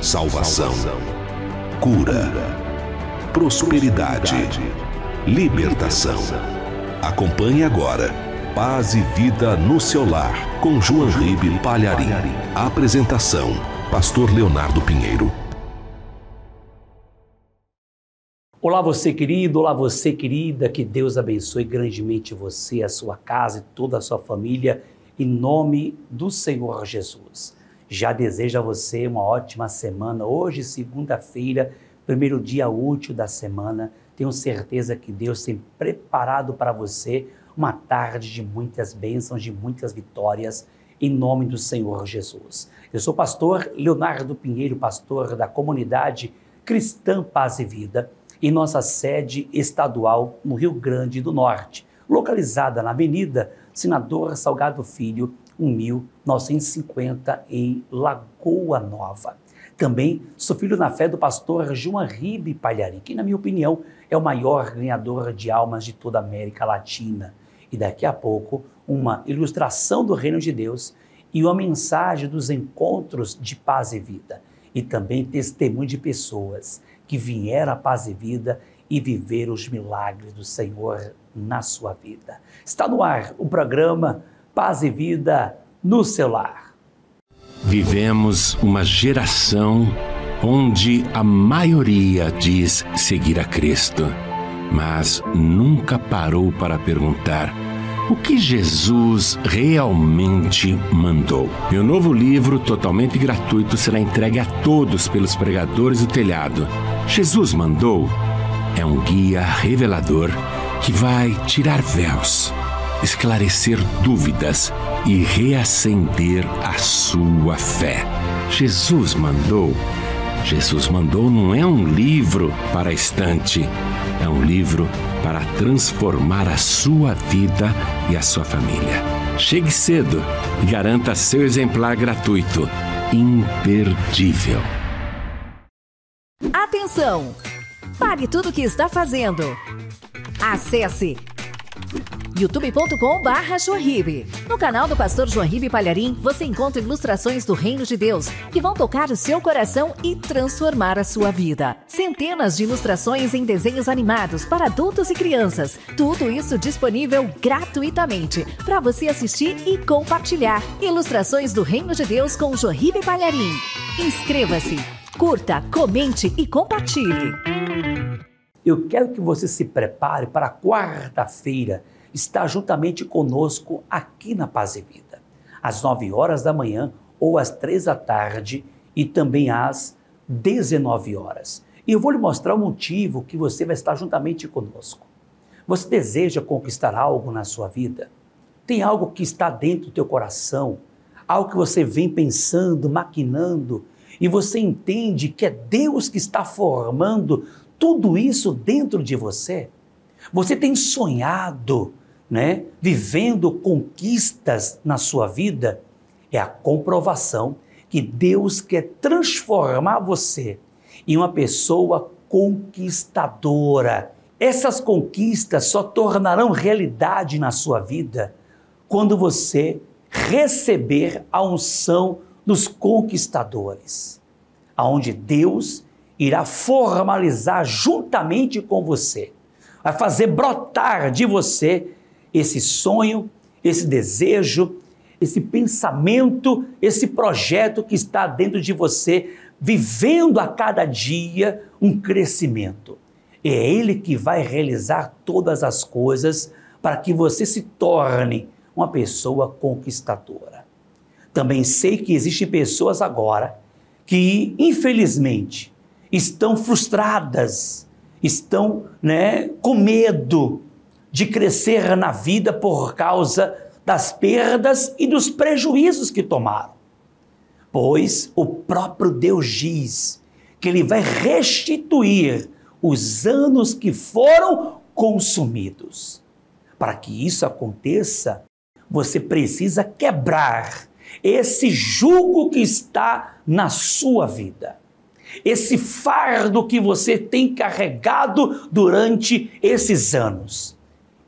salvação, cura, prosperidade, libertação. Acompanhe agora Paz e Vida no seu lar, com João Ribe Palharim. Apresentação, Pastor Leonardo Pinheiro. Olá você querido, olá você querida, que Deus abençoe grandemente você, a sua casa e toda a sua família, em nome do Senhor Jesus. Já desejo a você uma ótima semana, hoje segunda-feira, primeiro dia útil da semana, tenho certeza que Deus tem preparado para você uma tarde de muitas bênçãos, de muitas vitórias, em nome do Senhor Jesus. Eu sou o pastor Leonardo Pinheiro, pastor da comunidade Cristã Paz e Vida, em nossa sede estadual no Rio Grande do Norte, localizada na Avenida Senador Salgado Filho, 1950, em Lagoa Nova. Também sou filho na fé do pastor João Ribe Palharim, que, na minha opinião, é o maior ganhador de almas de toda a América Latina. E daqui a pouco, uma ilustração do Reino de Deus e uma mensagem dos encontros de paz e vida. E também testemunho de pessoas que vieram à paz e vida e viveram os milagres do Senhor na sua vida. Está no ar o programa Paz e Vida no seu lar. Vivemos uma geração onde a maioria diz seguir a Cristo, mas nunca parou para perguntar o que Jesus realmente mandou. Meu novo livro, totalmente gratuito, será entregue a todos pelos pregadores do telhado. Jesus mandou é um guia revelador que vai tirar véus, esclarecer dúvidas e reacender a sua fé. Jesus mandou não é um livro para a estante, é um livro para transformar a sua vida e a sua família. Chegue cedo e garanta seu exemplar gratuito, imperdível. Atenção! Pare tudo o que está fazendo. Acesse youtube.com/joanribe. No canal do pastor João Ribe Palharim, você encontra ilustrações do Reino de Deus que vão tocar o seu coração e transformar a sua vida. Centenas de ilustrações em desenhos animados para adultos e crianças. Tudo isso disponível gratuitamente para você assistir e compartilhar. Ilustrações do Reino de Deus com João Ribe Palharim. Inscreva-se, curta, comente e compartilhe. Eu quero que você se prepare para quarta-feira estar juntamente conosco aqui na Paz e Vida, às 9 horas da manhã ou às 3 da tarde e também às 19 horas. E eu vou lhe mostrar o motivo que você vai estar juntamente conosco. Você deseja conquistar algo na sua vida? Tem algo que está dentro do teu coração, algo que você vem pensando, maquinando, e você entende que é Deus que está formando tudo isso dentro de você? Você tem sonhado, vivendo conquistas na sua vida? É a comprovação que Deus quer transformar você em uma pessoa conquistadora. Essas conquistas só tornarão realidade na sua vida quando você receber a unção dos conquistadores, aonde Deus irá formalizar juntamente com você, vai fazer brotar de você esse sonho, esse desejo, esse pensamento, esse projeto que está dentro de você, vivendo a cada dia um crescimento. É Ele que vai realizar todas as coisas para que você se torne uma pessoa conquistadora. Também sei que existem pessoas agora que, infelizmente, estão frustradas, estão com medo de crescer na vida por causa das perdas e dos prejuízos que tomaram. Pois o próprio Deus diz que Ele vai restituir os anos que foram consumidos. Para que isso aconteça, você precisa quebrar esse jugo que está na sua vida. Esse fardo que você tem carregado durante esses anos.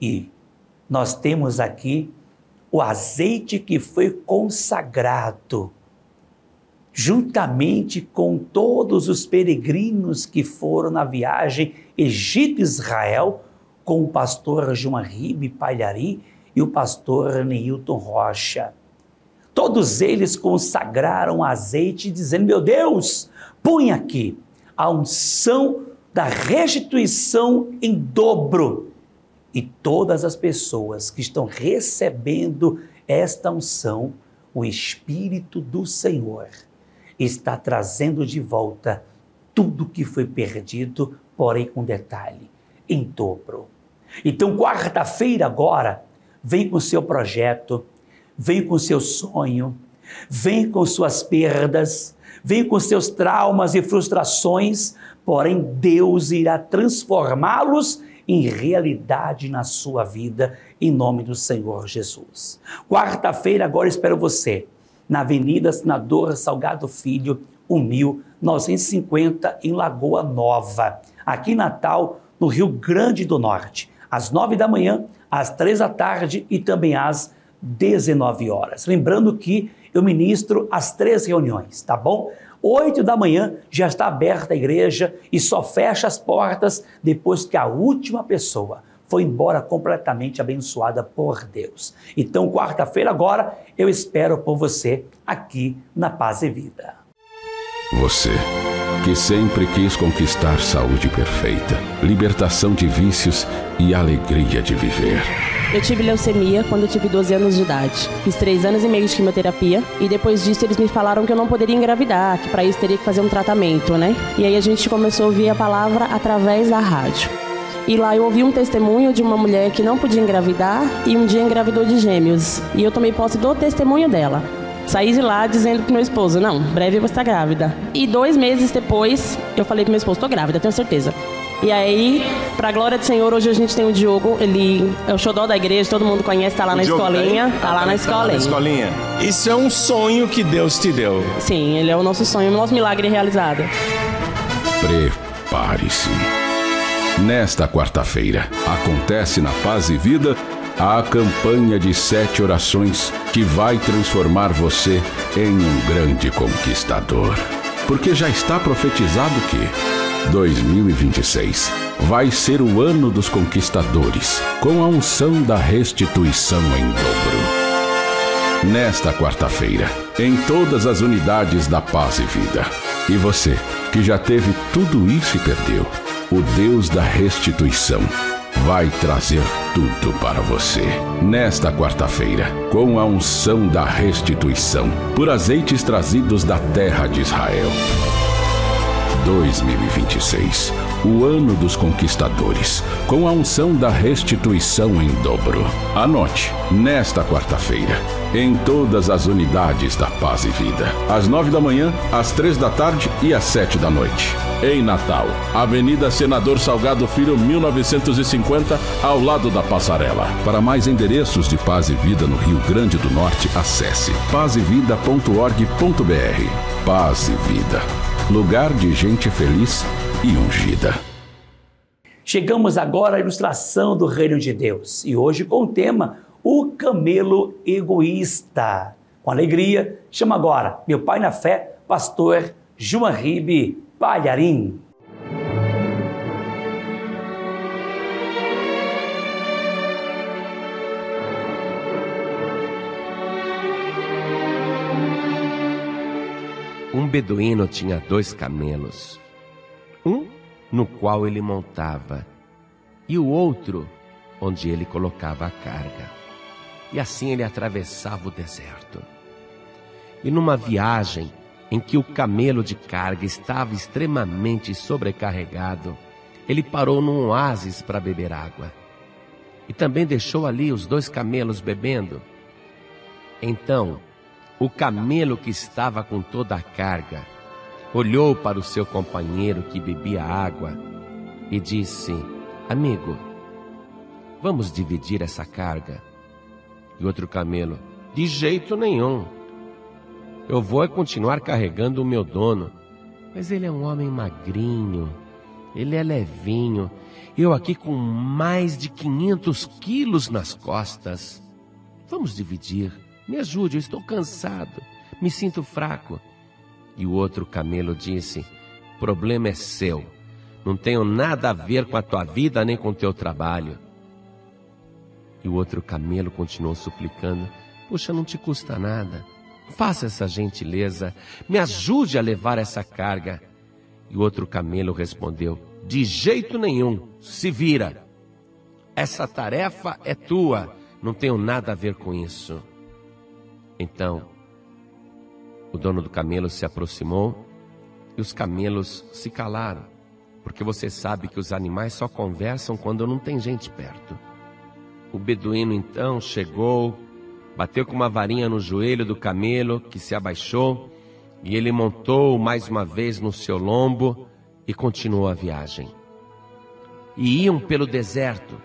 E nós temos aqui o azeite que foi consagrado juntamente com todos os peregrinos que foram na viagem Egito-Israel, com o pastor João Ribe Palharim e o pastor Neilton Rocha. Todos eles consagraram azeite, dizendo: meu Deus, põe aqui a unção da restituição em dobro. E todas as pessoas que estão recebendo esta unção, o Espírito do Senhor está trazendo de volta tudo que foi perdido, porém com detalhe, em dobro. Então, quarta-feira agora, vem com o seu projeto, vem com o seu sonho, vem com suas perdas, vem com seus traumas e frustrações, porém Deus irá transformá-los em realidade na sua vida, em nome do Senhor Jesus. Quarta-feira agora espero você, na Avenida Senador Salgado Filho, 1950, em Lagoa Nova, aqui em Natal, no Rio Grande do Norte, às 9 da manhã, às 3 da tarde e também às 19 horas. Lembrando que eu ministro as 3 reuniões, tá bom? 8 da manhã já está aberta a igreja e só fecha as portas depois que a última pessoa foi embora completamente abençoada por Deus. Então, quarta-feira agora, eu espero por você aqui na Paz e Vida. Você, que sempre quis conquistar saúde perfeita, libertação de vícios e alegria de viver. Eu tive leucemia quando eu tive 12 anos de idade. Fiz 3 anos e meio de quimioterapia e depois disso eles me falaram que eu não poderia engravidar, que para isso teria que fazer um tratamento, né? E aí a gente começou a ouvir a palavra através da rádio. E lá eu ouvi um testemunho de uma mulher que não podia engravidar e um dia engravidou de gêmeos. E eu tomei posse do testemunho dela. Saí de lá dizendo pro meu esposo: não, breve você tá grávida. E 2 meses depois eu falei pro meu esposo: tô grávida, tenho certeza. E aí, pra glória do Senhor, hoje a gente tem o Diogo, ele é o xodó da igreja, todo mundo conhece, tá lá na escolinha. Tá lá na escolinha. Isso é um sonho que Deus te deu. Sim, ele é o nosso sonho, o nosso milagre realizado. Prepare-se. Nesta quarta-feira, acontece na Paz e Vida a campanha de 7 orações que vai transformar você em um grande conquistador. Porque já está profetizado que 2026 vai ser o ano dos conquistadores, com a unção da restituição em dobro. Nesta quarta-feira, em todas as unidades da Paz e Vida. E você, que já teve tudo isso e perdeu, o Deus da restituição vai trazer tudo para você. Nesta quarta-feira, com a unção da restituição, por azeites trazidos da terra de Israel. 2026, o ano dos conquistadores, com a unção da restituição em dobro. Anote, nesta quarta-feira, em todas as unidades da Paz e Vida, às 9 da manhã, às 3 da tarde e às 7 da noite. Em Natal, Avenida Senador Salgado Filho, 1950, ao lado da passarela. Para mais endereços de Paz e Vida no Rio Grande do Norte, acesse pazevida.org.br. Paz e Vida, lugar de gente feliz e ungida. Chegamos agora à ilustração do Reino de Deus e hoje com o tema O Camelo Egoísta. Com alegria, chamo agora meu pai na fé, pastor João Ribe Palharim. Um beduíno tinha 2 camelos, um no qual ele montava e o outro onde ele colocava a carga. E assim ele atravessava o deserto. E numa viagem em que o camelo de carga estava extremamente sobrecarregado, ele parou num oásis para beber água. E também deixou ali os 2 camelos bebendo. Então, o camelo que estava com toda a carga olhou para o seu companheiro que bebia água e disse: amigo, vamos dividir essa carga? E outro camelo: de jeito nenhum. Eu vou continuar carregando o meu dono, mas ele é um homem magrinho, ele é levinho, eu aqui com mais de 500 quilos nas costas. Vamos dividir, me ajude, eu estou cansado, me sinto fraco. E o outro camelo disse: o problema é seu. Não tenho nada a ver com a tua vida nem com o teu trabalho. E o outro camelo continuou suplicando: puxa, não te custa nada. Faça essa gentileza, me ajude a levar essa carga. E o outro camelo respondeu: de jeito nenhum, se vira. Essa tarefa é tua, não tenho nada a ver com isso. Então, o dono do camelo se aproximou e os camelos se calaram, porque você sabe que os animais só conversam quando não tem gente perto. O beduíno então chegou, bateu com uma varinha no joelho do camelo, que se abaixou, e ele montou mais uma vez no seu lombo e continuou a viagem. E iam pelo deserto,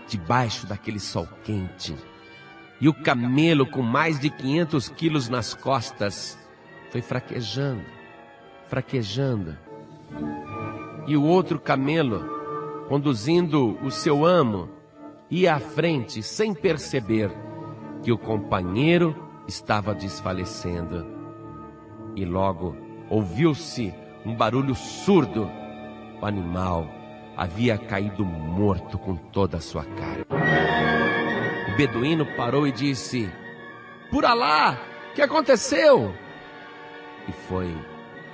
debaixo daquele sol quente, e o camelo, com mais de 500 quilos nas costas, foi fraquejando, fraquejando. E o outro camelo, conduzindo o seu amo, ia à frente sem perceber que o companheiro estava desfalecendo. E logo ouviu-se um barulho surdo. O animal havia caído morto com toda a sua carga. O beduíno parou e disse: por Alá, o que aconteceu? E foi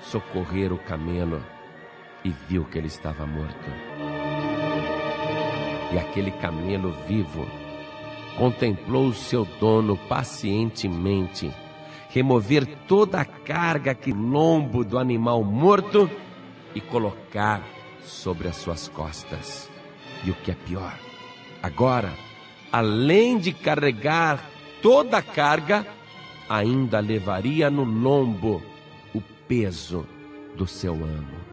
socorrer o camelo e viu que ele estava morto. E aquele camelo vivo contemplou o seu dono pacientemente remover toda a carga que lombo do animal morto e colocar sobre as suas costas. E o que é pior, agora, além de carregar toda a carga, ainda levaria no lombo o peso do seu amo.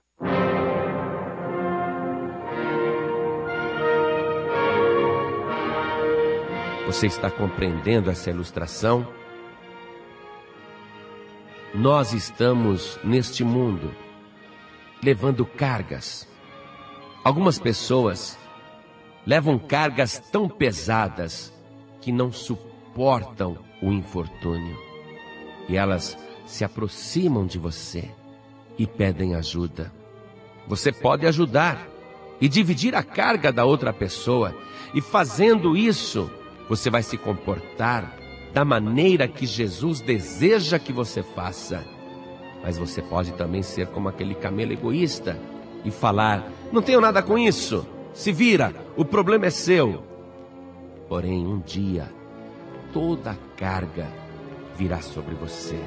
Você está compreendendo essa ilustração? Nós estamos neste mundo levando cargas. Algumas pessoas levam cargas tão pesadas que não suportam o infortúnio. E elas se aproximam de você e pedem ajuda. Você pode ajudar e dividir a carga da outra pessoa. E fazendo isso, você vai se comportar da maneira que Jesus deseja que você faça. Mas você pode também ser como aquele camelo egoísta e falar: não tenho nada com isso, se vira, o problema é seu. Porém, um dia, toda a carga virá sobre você.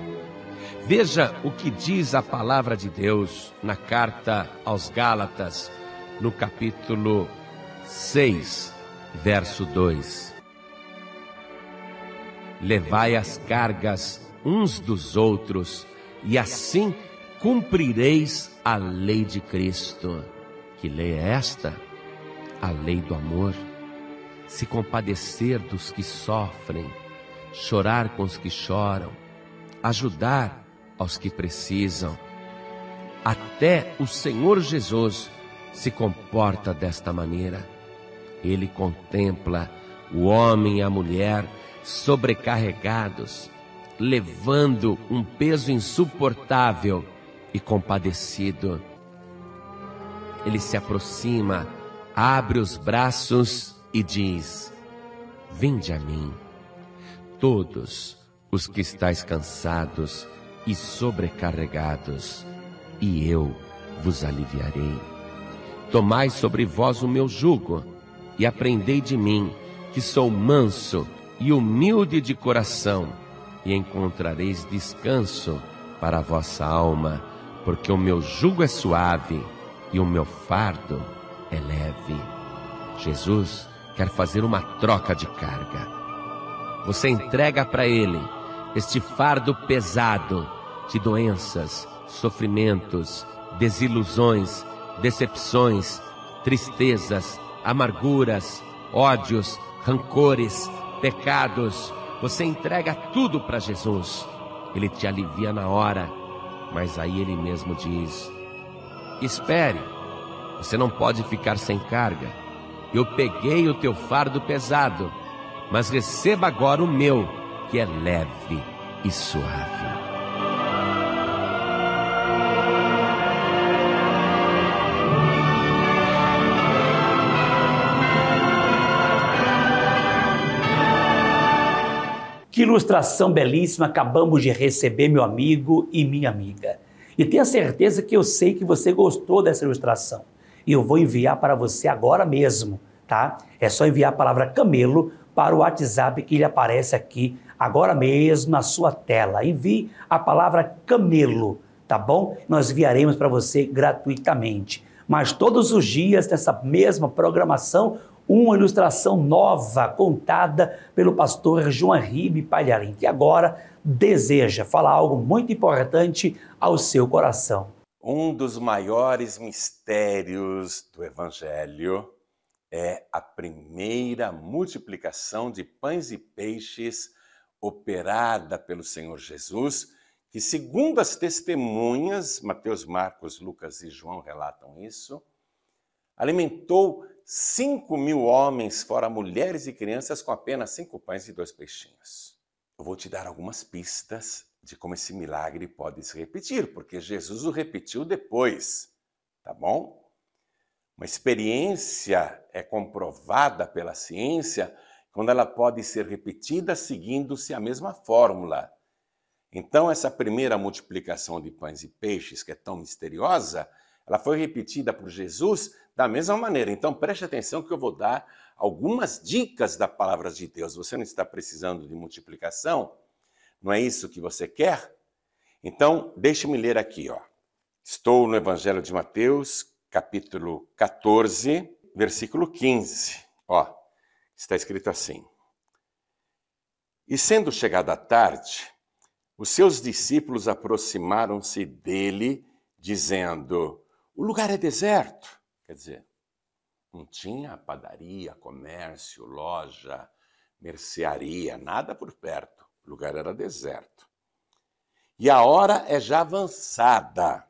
Veja o que diz a palavra de Deus na carta aos Gálatas, no capítulo 6, verso 2. Levai as cargas uns dos outros, e assim cumprireis a lei de Cristo. Que lei é esta? A lei do amor. Se compadecer dos que sofrem, chorar com os que choram, ajudar aos que precisam. Até o Senhor Jesus se comporta desta maneira. Ele contempla o homem e a mulher sobrecarregados, levando um peso insuportável, e compadecido, ele se aproxima, abre os braços e diz: vinde a mim, todos os que estáis cansados e sobrecarregados, e eu vos aliviarei. Tomai sobre vós o meu jugo e aprendei de mim, que sou manso e humilde de coração, e encontrareis descanso para a vossa alma, porque o meu jugo é suave e o meu fardo é leve. Jesus quer fazer uma troca de carga. Você entrega para Ele este fardo pesado de doenças, sofrimentos, desilusões, decepções, tristezas, amarguras, ódios, rancores, pecados. Você entrega tudo para Jesus. Ele te alivia na hora, mas aí Ele mesmo diz: espere, você não pode ficar sem carga. Eu peguei o teu fardo pesado, mas receba agora o meu, que é leve e suave. Que ilustração belíssima acabamos de receber, meu amigo e minha amiga. E tenha certeza que eu sei que você gostou dessa ilustração. E eu vou enviar para você agora mesmo, tá? É só enviar a palavra camelo para o WhatsApp que lhe aparece aqui agora mesmo na sua tela. Envie a palavra camelo, tá bom? Nós enviaremos para você gratuitamente. Mas todos os dias, nessa mesma programação, uma ilustração nova contada pelo pastor João Ribe Palharim, que agora deseja falar algo muito importante ao seu coração. Um dos maiores mistérios do Evangelho é a primeira multiplicação de pães e peixes operada pelo Senhor Jesus, que, segundo as testemunhas, Mateus, Marcos, Lucas e João relatam isso, alimentou 5.000 homens, fora mulheres e crianças, com apenas 5 pães e 2 peixinhos. Eu vou te dar algumas pistas de como esse milagre pode se repetir, porque Jesus o repetiu depois, tá bom? Uma experiência é comprovada pela ciência quando ela pode ser repetida seguindo-se a mesma fórmula. Então, essa primeira multiplicação de pães e peixes, que é tão misteriosa, ela foi repetida por Jesus da mesma maneira. Então, preste atenção que eu vou dar algumas dicas da palavra de Deus. Você não está precisando de multiplicação? Não é isso que você quer? Então, deixe-me ler aqui, ó. Estou no Evangelho de Mateus, capítulo 14, versículo 15. Ó, está escrito assim: E sendo chegada a tarde, os seus discípulos aproximaram-se dele, dizendo: O lugar é deserto. Quer dizer, não tinha padaria, comércio, loja, mercearia, nada por perto. O lugar era deserto. E a hora é já avançada.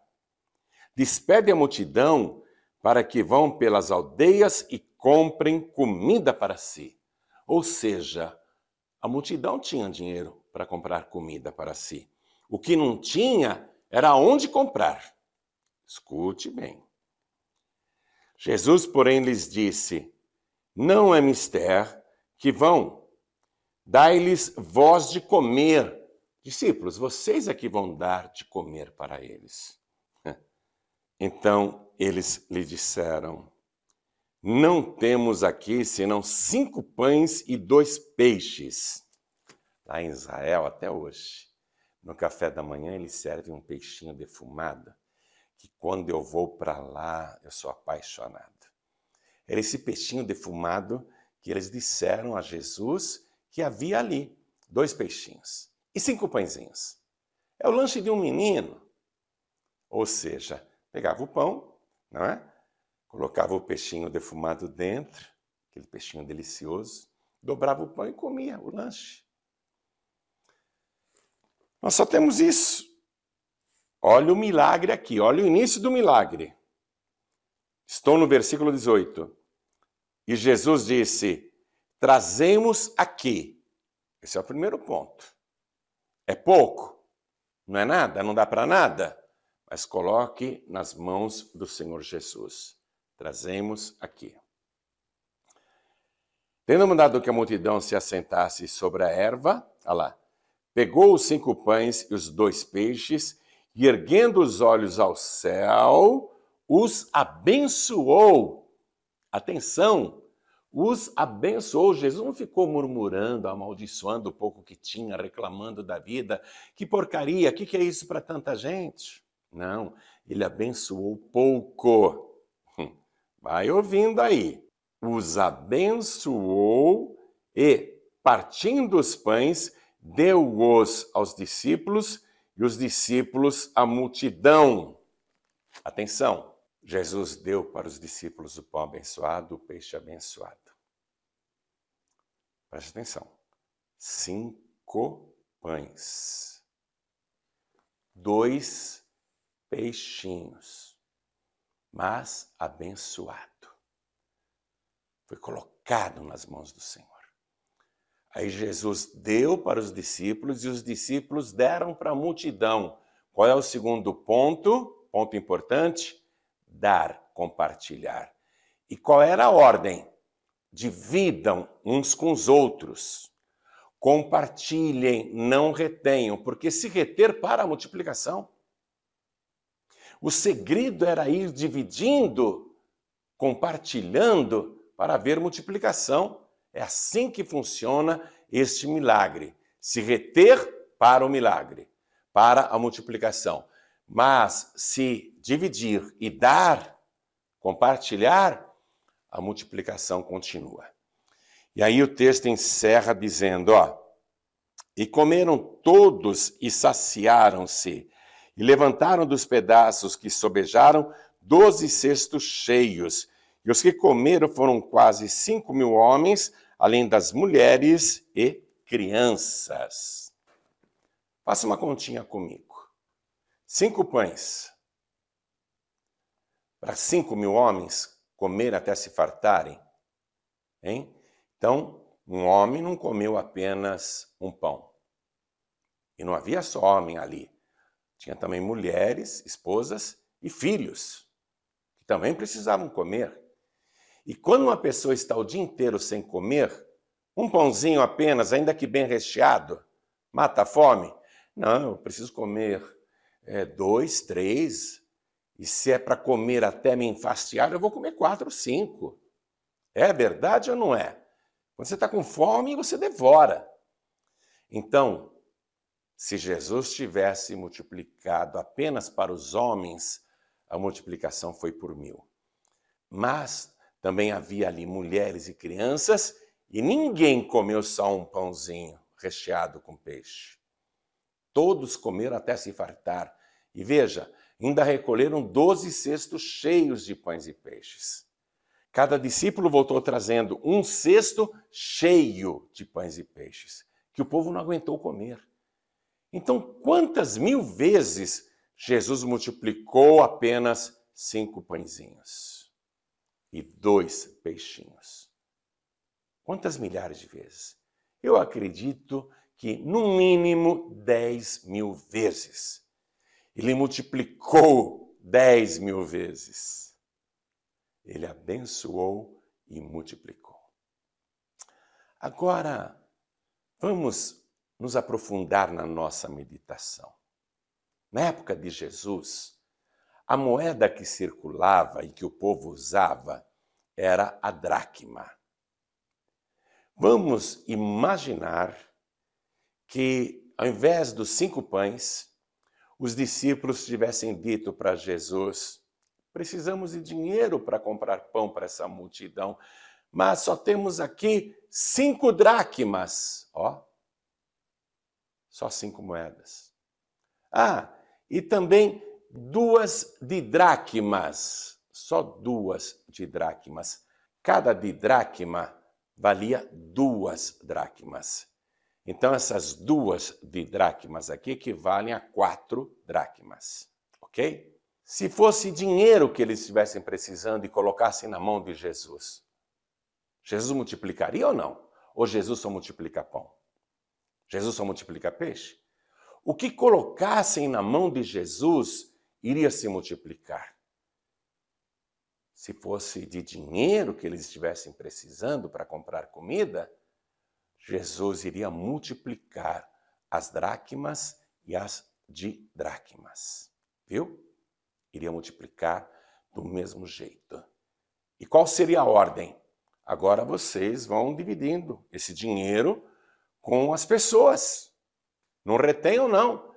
Despede a multidão para que vão pelas aldeias e comprem comida para si. Ou seja, a multidão tinha dinheiro para comprar comida para si. O que não tinha era onde comprar. Escute bem. Jesus, porém, lhes disse: Não é mister que vão. Dai-lhes vós de comer. Discípulos, vocês é que vão dar de comer para eles. Então eles lhe disseram: Não temos aqui senão 5 pães e 2 peixes. Lá em Israel, até hoje, no café da manhã, eles servem um peixinho defumado, que quando eu vou para lá, eu sou apaixonado. Era esse peixinho defumado que eles disseram a Jesus que havia ali, 2 peixinhos e 5 pãezinhos. É o lanche de um menino. Ou seja, pegava o pão, não é? Colocava o peixinho defumado dentro, aquele peixinho delicioso, dobrava o pão e comia o lanche. Nós só temos isso. Olha o milagre aqui, olha o início do milagre. Estou no versículo 18. E Jesus disse: Trazemos aqui. Esse é o primeiro ponto. É pouco, não é nada, não dá para nada, mas coloque nas mãos do Senhor Jesus. Trazemos aqui. Tendo mandado que a multidão se assentasse sobre a erva, olha lá, pegou os 5 pães e os 2 peixes, e erguendo os olhos ao céu, os abençoou. Atenção, os abençoou. Jesus não ficou murmurando, amaldiçoando o pouco que tinha, reclamando da vida. Que porcaria, o que é isso para tanta gente? Não, ele abençoou pouco. Vai ouvindo aí. Os abençoou e, partindo os pães, deu-os aos discípulos e os discípulos à multidão. Atenção, Jesus deu para os discípulos o pão abençoado, o peixe abençoado. Preste atenção. 5 pães, 2 peixinhos, mas abençoado. Foi colocado nas mãos do Senhor. Aí Jesus deu para os discípulos e os discípulos deram para a multidão. Qual é o segundo ponto? Ponto importante? Dar, compartilhar. E qual era a ordem? Dividam uns com os outros. Compartilhem, não retenham, porque se reter para a multiplicação. O segredo era ir dividindo, compartilhando, para haver multiplicação. É assim que funciona este milagre. Se reter para o milagre, para a multiplicação. Mas se dividir e dar, compartilhar, a multiplicação continua. E aí o texto encerra dizendo, e comeram todos e saciaram-se, e levantaram dos pedaços que sobejaram 12 cestos cheios, e os que comeram foram quase 5.000 homens, além das mulheres e crianças. Faça uma continha comigo. 5 pães para 5.000 homens comer até se fartarem, hein? Então, um homem não comeu apenas um pão. E não havia só homem ali. Tinha também mulheres, esposas e filhos, que também precisavam comer. E quando uma pessoa está o dia inteiro sem comer, um pãozinho apenas, ainda que bem recheado, mata a fome? Não, eu preciso comer 2, 3, e se é para comer até me enfastiar, eu vou comer 4, 5. É verdade ou não é? Quando você está com fome, você devora. Então, se Jesus tivesse multiplicado apenas para os homens, a multiplicação foi por 1.000. Mas também havia ali mulheres e crianças, e ninguém comeu só um pãozinho recheado com peixe. Todos comeram até se fartar. E veja, ainda recolheram 12 cestos cheios de pães e peixes. Cada discípulo voltou trazendo um cesto cheio de pães e peixes, que o povo não aguentou comer. Então, quantas 1.000 vezes Jesus multiplicou apenas 5 pãezinhos e 2 peixinhos? Quantas milhares de vezes? Eu acredito que, no mínimo, 10.000 vezes. Ele multiplicou 10.000 vezes. Ele abençoou e multiplicou. Agora, vamos nos aprofundar na nossa meditação. Na época de Jesus, a moeda que circulava e que o povo usava era a dracma. Vamos imaginar que, ao invés dos 5 pães, os discípulos tivessem dito para Jesus: precisamos de dinheiro para comprar pão para essa multidão, mas só temos aqui 5 dracmas. Só 5 moedas. E também 2 didracmas, só 2 didracmas. Cada didracma valia 2 dracmas. Então, essas 2 didracmas aqui equivalem a 4 dracmas, ok? Se fosse dinheiro que eles estivessem precisando e colocassem na mão de Jesus, Jesus multiplicaria ou não? Ou Jesus só multiplica pão? Jesus só multiplica peixe? O que colocassem na mão de Jesus iria se multiplicar. Se fosse de dinheiro que eles estivessem precisando para comprar comida, Jesus iria multiplicar as dracmas e as didracmas. Viu? Iria multiplicar do mesmo jeito. E qual seria a ordem? Agora vocês vão dividindo esse dinheiro com as pessoas. Não retenham, não.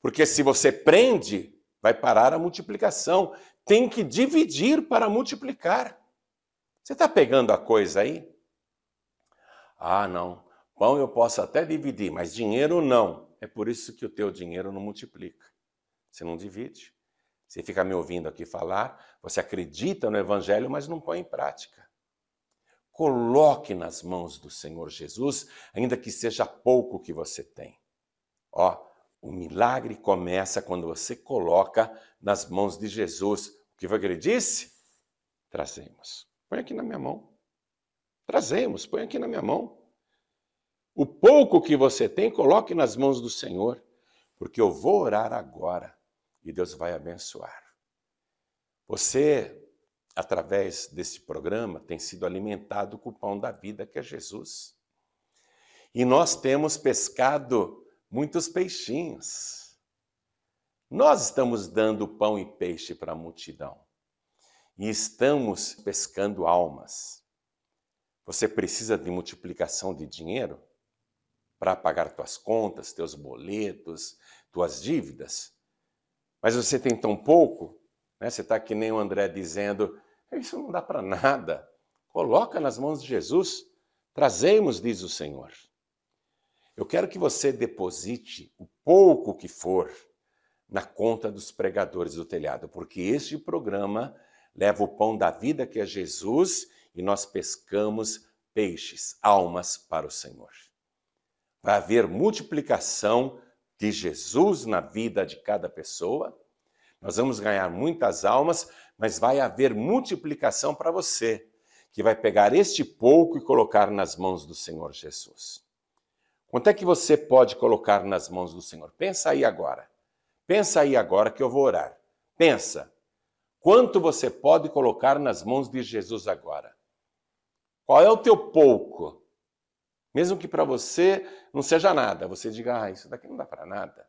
Porque se você prende, vai parar a multiplicação. Tem que dividir para multiplicar. Você está pegando a coisa aí? Não. Pão eu posso até dividir, mas dinheiro não. É por isso que o teu dinheiro não multiplica. Você não divide. Você fica me ouvindo aqui falar, você acredita no Evangelho, mas não põe em prática. Coloque nas mãos do Senhor Jesus, ainda que seja pouco que você tem. O milagre começa quando você coloca nas mãos de Jesus. O que foi que ele disse? Trazemos. Põe aqui na minha mão. Trazemos, põe aqui na minha mão. O pouco que você tem, coloque nas mãos do Senhor, porque eu vou orar agora e Deus vai abençoar. Você, através desse programa, tem sido alimentado com o pão da vida, que é Jesus. E nós temos pescado muitos peixinhos. Nós estamos dando pão e peixe para a multidão. E estamos pescando almas. Você precisa de multiplicação de dinheiro para pagar tuas contas, teus boletos, tuas dívidas. Mas você tem tão pouco, né? Você está que nem o André dizendo, isso não dá para nada. Coloca nas mãos de Jesus. Trazemos, diz o Senhor. Eu quero que você deposite o pouco que for na conta dos pregadores do telhado, porque este programa leva o pão da vida, que é Jesus, e nós pescamos peixes, almas para o Senhor. Vai haver multiplicação de Jesus na vida de cada pessoa. Nós vamos ganhar muitas almas, mas vai haver multiplicação para você, que vai pegar este pouco e colocar nas mãos do Senhor Jesus. Quanto é que você pode colocar nas mãos do Senhor? Pensa aí agora. Pensa aí agora que eu vou orar. Pensa. Quanto você pode colocar nas mãos de Jesus agora? Qual é o teu pouco? Mesmo que para você não seja nada, você diga, isso daqui não dá para nada.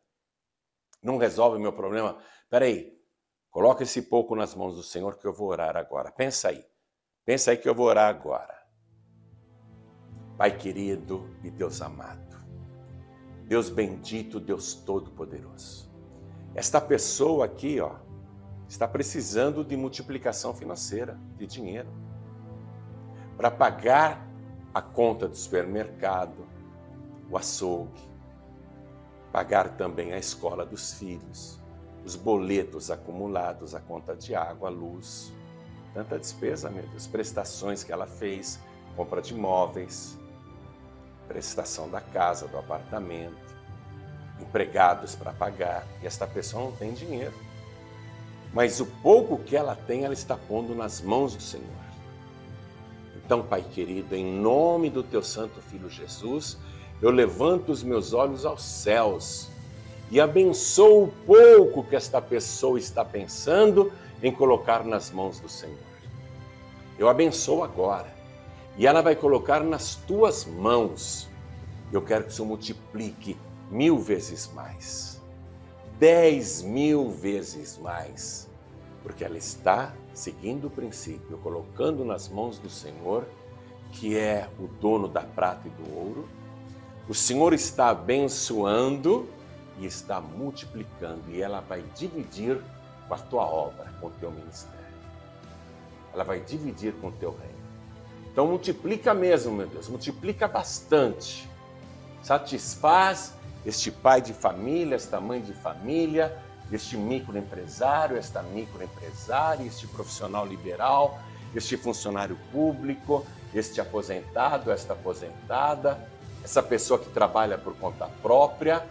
Não resolve o meu problema. Espera aí, coloca esse pouco nas mãos do Senhor que eu vou orar agora. Pensa aí que eu vou orar agora. Pai querido e Deus amado, Deus bendito, Deus todo-poderoso. Esta pessoa aqui, está precisando de multiplicação financeira, de dinheiro, para pagar a conta do supermercado, o açougue, pagar também a escola dos filhos, os boletos acumulados, a conta de água, a luz, tanta despesa, meu Deus, prestações que ela fez, compra de imóveis, prestação da casa, do apartamento, empregados para pagar, e esta pessoa não tem dinheiro. Mas o pouco que ela tem, ela está pondo nas mãos do Senhor. Então, Pai querido, em nome do Teu Santo Filho Jesus, eu levanto os meus olhos aos céus e abençoo o pouco que esta pessoa está pensando em colocar nas mãos do Senhor. Eu abençoo agora e ela vai colocar nas Tuas mãos. Eu quero que o Senhor multiplique 1000 vezes mais, 10.000 vezes mais, porque ela está seguindo o princípio, colocando nas mãos do Senhor, que é o dono da prata e do ouro. O Senhor está abençoando e está multiplicando, e ela vai dividir com a tua obra, com o teu ministério. Ela vai dividir com o teu reino. Então multiplica mesmo, meu Deus, multiplica bastante. Satisfaz este pai de família, esta mãe de família, este microempresário, esta microempresária, este profissional liberal, este funcionário público, este aposentado, esta aposentada, essa pessoa que trabalha por conta própria.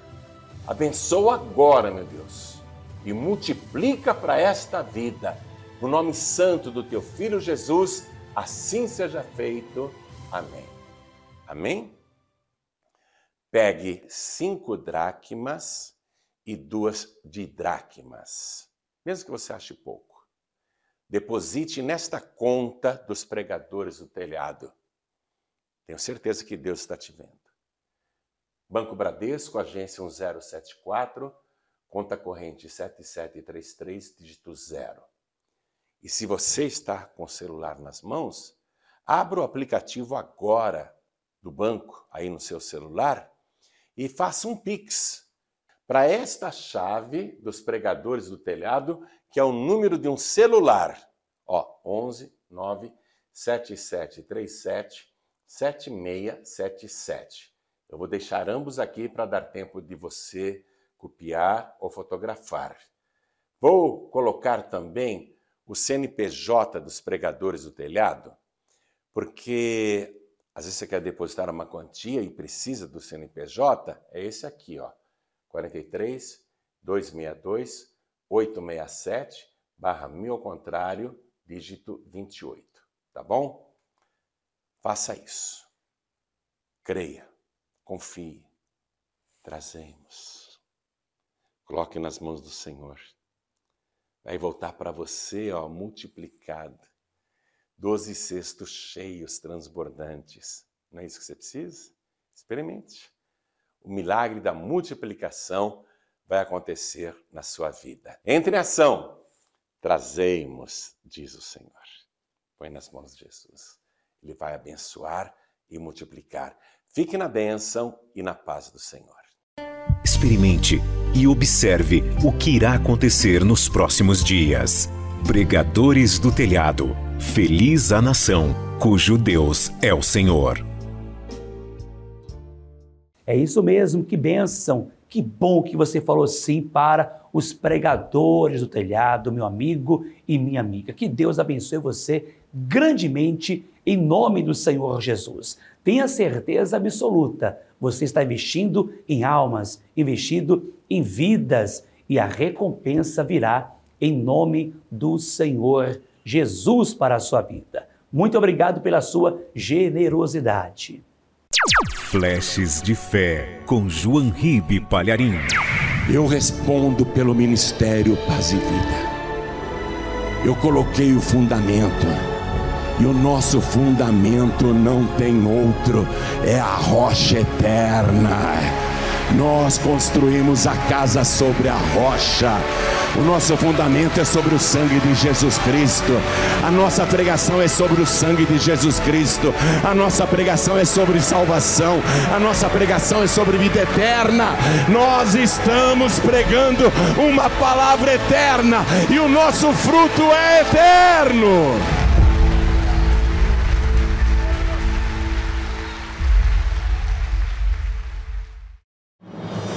Abençoa agora, meu Deus, e multiplica para esta vida. No nome santo do Teu Filho Jesus, assim seja feito. Amém. Amém? Pegue 5 dracmas e 2 didracmas, mesmo que você ache pouco. Deposite nesta conta dos pregadores do telhado. Tenho certeza que Deus está te vendo. Banco Bradesco, agência 1074, conta corrente 7733, dígito 0. E se você está com o celular nas mãos, abra o aplicativo agora do banco, aí no seu celular, e faça um Pix para esta chave dos pregadores do telhado, que é o número de um celular. 11 9 7737 7677. Eu vou deixar ambos aqui para dar tempo de você copiar ou fotografar. Vou colocar também o CNPJ dos pregadores do telhado, porque às vezes você quer depositar uma quantia e precisa do CNPJ, é esse aqui, 43 262 867 /1000 ao contrário, dígito 28, tá bom? Faça isso. Creia, confie, trazemos. Coloque nas mãos do Senhor. Vai voltar para você, multiplicado. 12 cestos cheios, transbordantes. Não é isso que você precisa? Experimente. O milagre da multiplicação vai acontecer na sua vida. Entre em ação. Trazei-mos, diz o Senhor. Põe nas mãos de Jesus. Ele vai abençoar e multiplicar. Fique na bênção e na paz do Senhor. Experimente e observe o que irá acontecer nos próximos dias. Pregadores do Telhado. Feliz a nação, cujo Deus é o Senhor. É isso mesmo, que bênção. Que bom que você falou sim para os pregadores do telhado, meu amigo e minha amiga. Que Deus abençoe você grandemente em nome do Senhor Jesus. Tenha certeza absoluta, você está investindo em almas, investindo em vidas e a recompensa virá em nome do Senhor Jesus para a sua vida. Muito obrigado pela sua generosidade. Flashes de Fé, com João Ribe Palharim. Eu respondo pelo Ministério Paz e Vida. Eu coloquei o fundamento. E o nosso fundamento não tem outro, é a rocha eterna. Nós construímos a casa sobre a rocha. O nosso fundamento é sobre o sangue de Jesus Cristo. A nossa pregação é sobre o sangue de Jesus Cristo. A nossa pregação é sobre salvação. A nossa pregação é sobre vida eterna. Nós estamos pregando uma palavra eterna e o nosso fruto é eterno.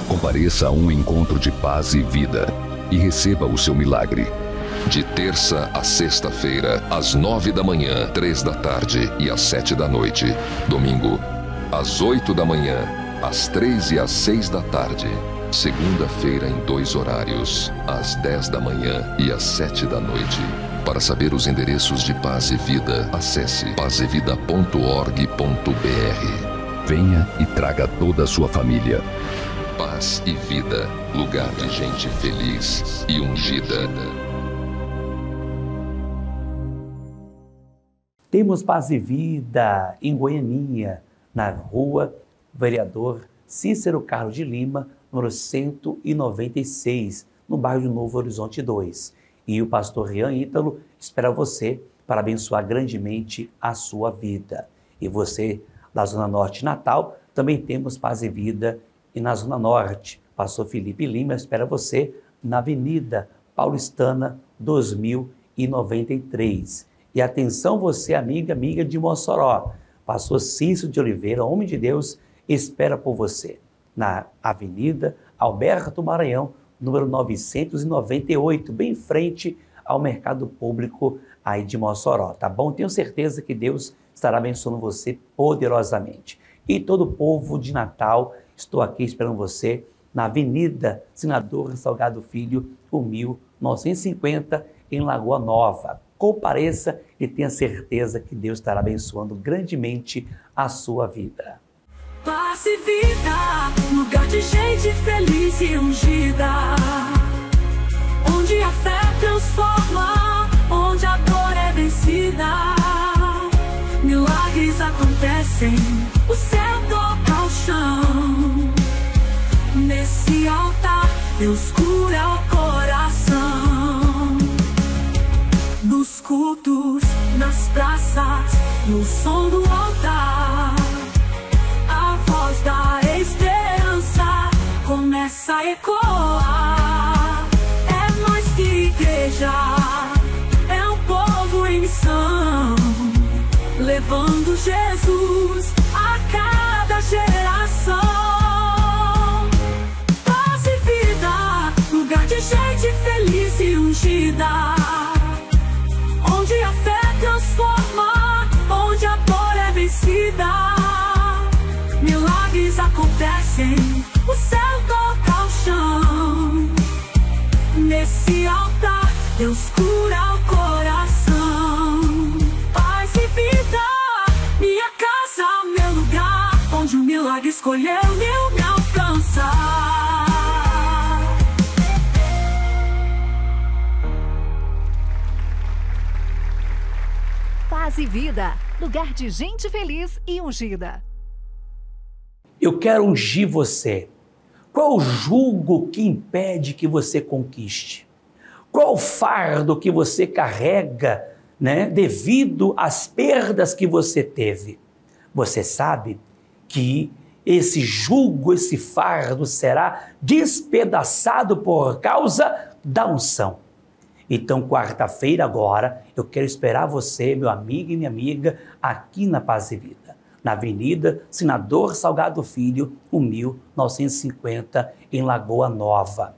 Compareça a um encontro de paz e vida e receba o seu milagre. De terça a sexta-feira, às 9 da manhã, 3 da tarde e às 7 da noite. Domingo, às 8 da manhã, às 3 e às 6 da tarde. Segunda-feira em 2 horários, às 10 da manhã e às 7 da noite. Para saber os endereços de Paz e Vida, acesse pazevida.org.br. Venha e traga toda a sua família. Paz e Vida, lugar de gente feliz e ungida. Temos Paz e Vida em Goianinha, na rua Vereador Cícero Carlos de Lima, número 196, no bairro de Novo Horizonte 2. E o pastor Rian Ítalo espera você para abençoar grandemente a sua vida. E você, da Zona Norte de Natal, também temos Paz e Vida. E na Zona Norte, pastor Felipe Lima espera você na Avenida Paulistana 2093. E atenção você, amiga de Mossoró, pastor Cício de Oliveira, homem de Deus, espera por você na Avenida Alberto Maranhão, número 998, bem em frente ao Mercado Público aí de Mossoró, tá bom? Tenho certeza que Deus estará abençoando você poderosamente. E todo o povo de Natal, estou aqui esperando você na Avenida Senador Salgado Filho, 1950, em Lagoa Nova. Compareça e tenha certeza que Deus estará abençoando grandemente a sua vida. Paz e Vida, lugar de gente feliz e ungida, onde a fé transforma, onde a dor é vencida. Milagres acontecem, o céu toca o chão. Nesse altar, Deus cura o coração. Nos cultos, nas praças, no som do altar, a voz da esperança começa a ecoar. É mais que igreja, é um povo em missão, levando Jesus a cada geração. Paz e Vida, lugar de gente feliz e ungida, onde a fé transforma, onde a dor é vencida. Milagres acontecem, o céu toca o chão. Nesse altar, Deus cura o coração. Paz e vida, minha casa, meu lugar, onde o milagre escolheu me alcançar. Paz e Vida, lugar de gente feliz e ungida. Eu quero ungir você. Qual o jugo que impede que você conquiste? Qual o fardo que você carrega, né, devido às perdas que você teve? Você sabe que esse jugo, esse fardo será despedaçado por causa da unção. Então, quarta-feira agora, eu quero esperar você, meu amigo e minha amiga, aqui na Paz e Vida, na Avenida Senador Salgado Filho, 1950, em Lagoa Nova.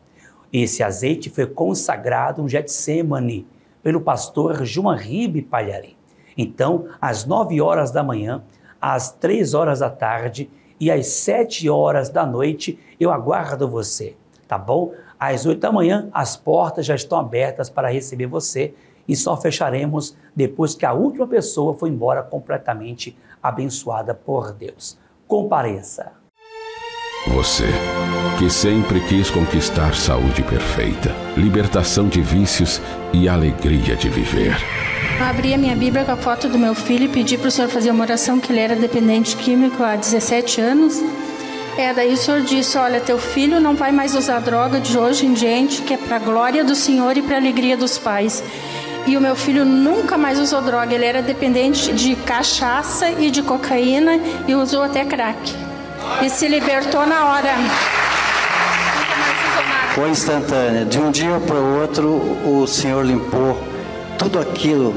Esse azeite foi consagrado no Getsemane pelo pastor João Ribe Palharim. Então, às 9 horas da manhã, às 3 horas da tarde e às 7 horas da noite, eu aguardo você, tá bom? Às 8 da manhã, as portas já estão abertas para receber você e só fecharemos depois que a última pessoa for embora completamente abençoada por Deus. Compareça. Você, que sempre quis conquistar saúde perfeita, libertação de vícios e alegria de viver. Eu abri a minha Bíblia com a foto do meu filho e pedi para o senhor fazer uma oração, que ele era dependente químico há 17 anos. Daí o senhor disse, olha, teu filho não vai mais usar droga de hoje em diante, que é para a glória do Senhor e para a alegria dos pais. E o meu filho nunca mais usou droga, ele era dependente de cachaça e de cocaína e usou até crack. E se libertou na hora. Foi instantânea, de um dia para o outro o Senhor limpou tudo aquilo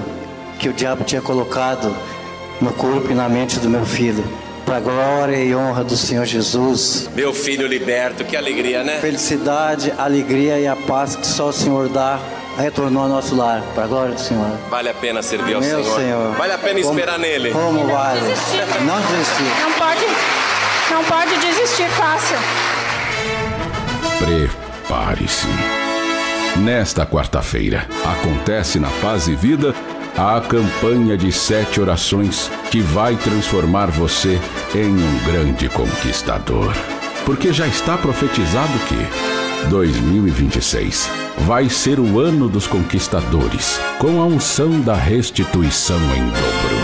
que o diabo tinha colocado no corpo e na mente do meu filho. Para a glória e honra do Senhor Jesus. Meu filho liberto, que alegria, né? Felicidade, alegria e a paz que só o Senhor dá retornou ao nosso lar, para a glória do Senhor. Vale a pena servir ao Meu Senhor. Vale a pena esperar nele. Como vale? Não desistir. Não pode desistir fácil. Prepare-se. Nesta quarta-feira, acontece na Paz e Vida a campanha de 7 orações que vai transformar você em um grande conquistador. Porque já está profetizado que 2026 vai ser o ano dos conquistadores, com a unção da restituição em dobro.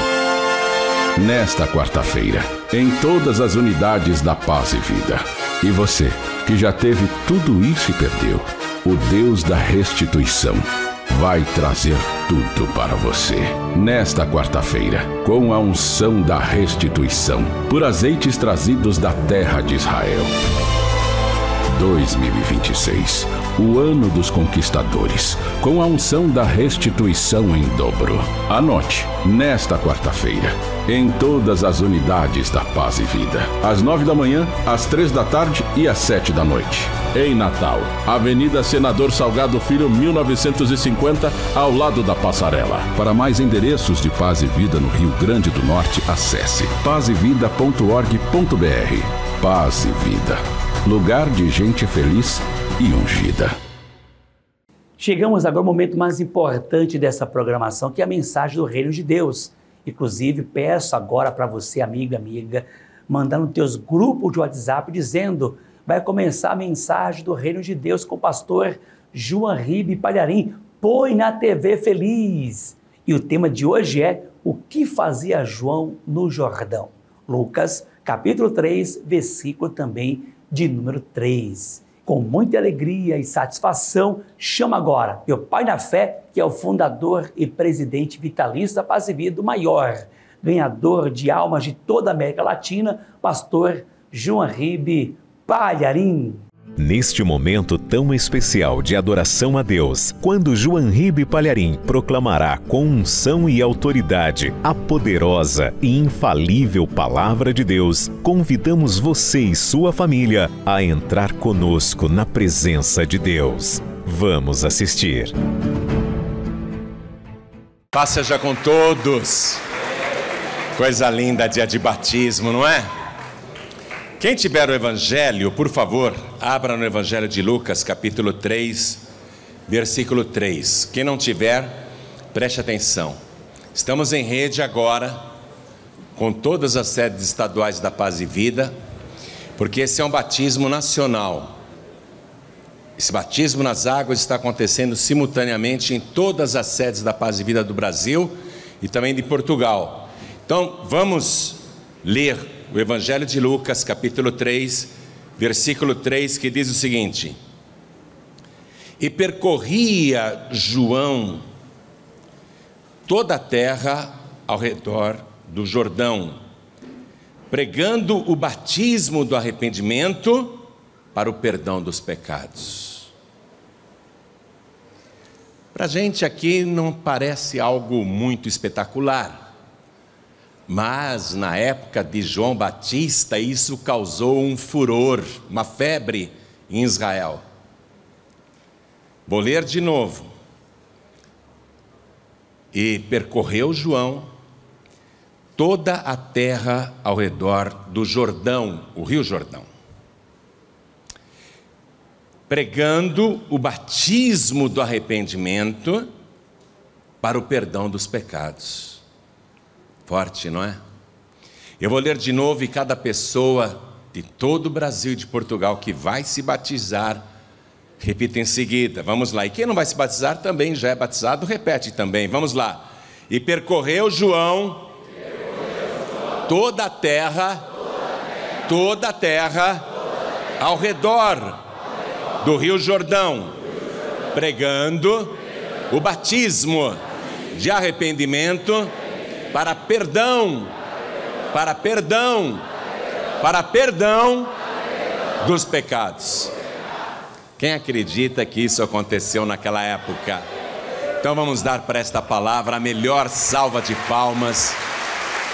Nesta quarta-feira, em todas as unidades da Paz e Vida. E você, que já teve tudo isso e perdeu, o Deus da restituição vai trazer tudo para você. Nesta quarta-feira, com a unção da restituição, por azeites trazidos da terra de Israel. 2026, o ano dos conquistadores, com a unção da restituição em dobro. Anote, nesta quarta-feira, em todas as unidades da Paz e Vida, às 9 da manhã, às 3 da tarde e às 7 da noite. Em Natal, Avenida Senador Salgado Filho, 1950, ao lado da Passarela. Para mais endereços de Paz e Vida no Rio Grande do Norte, acesse pazevida.org.br. Paz e Vida, lugar de gente feliz e ungida. Chegamos agora ao momento mais importante dessa programação, que é a mensagem do Reino de Deus. Inclusive, peço agora para você, amigo e amiga, mandar nos teus grupos de WhatsApp dizendo: vai começar a mensagem do Reino de Deus com o pastor João Ribe Palharim. Põe na TV feliz. E o tema de hoje é: o que fazia João no Jordão? Lucas, capítulo 3, versículo também de número 3. Com muita alegria e satisfação, chamo agora meu pai na fé, que é o fundador e presidente vitalício da Paz e Vida, o maior ganhador de almas de toda a América Latina, pastor João Ribe Palharim. Neste momento tão especial de adoração a Deus, quando João Ribe Palharim proclamará com unção e autoridade a poderosa e infalível Palavra de Deus, convidamos você e sua família a entrar conosco na presença de Deus. Vamos assistir. Paz seja com todos. Coisa linda, dia de batismo, não é? Quem tiver o Evangelho, por favor, abra no Evangelho de Lucas, capítulo 3, versículo 3. Quem não tiver, preste atenção. Estamos em rede agora, com todas as sedes estaduais da Paz e Vida, porque esse é um batismo nacional. Esse batismo nas águas está acontecendo simultaneamente em todas as sedes da Paz e Vida do Brasil e também de Portugal. Então, vamos ler o Evangelho de Lucas, capítulo 3, versículo 3, que diz o seguinte: e percorria João toda a terra ao redor do Jordão, pregando o batismo do arrependimento para o perdão dos pecados. Para a gente aqui não parece algo muito espetacular, mas na época de João Batista isso causou um furor, uma febre em Israel. Vou ler de novo. E percorreu João toda a terra ao redor do Jordão, o rio Jordão, pregando o batismo do arrependimento para o perdão dos pecados. Forte, não é? Eu vou ler de novo, e cada pessoa de todo o Brasil e de Portugal que vai se batizar, repita em seguida. Vamos lá. E quem não vai se batizar também já é batizado, repete também. Vamos lá. E percorreu João toda a terra ao redor do rio Jordão, pregando o batismo de arrependimento para perdão dos pecados. Quem acredita que isso aconteceu naquela época? Então vamos dar para esta palavra a melhor salva de palmas.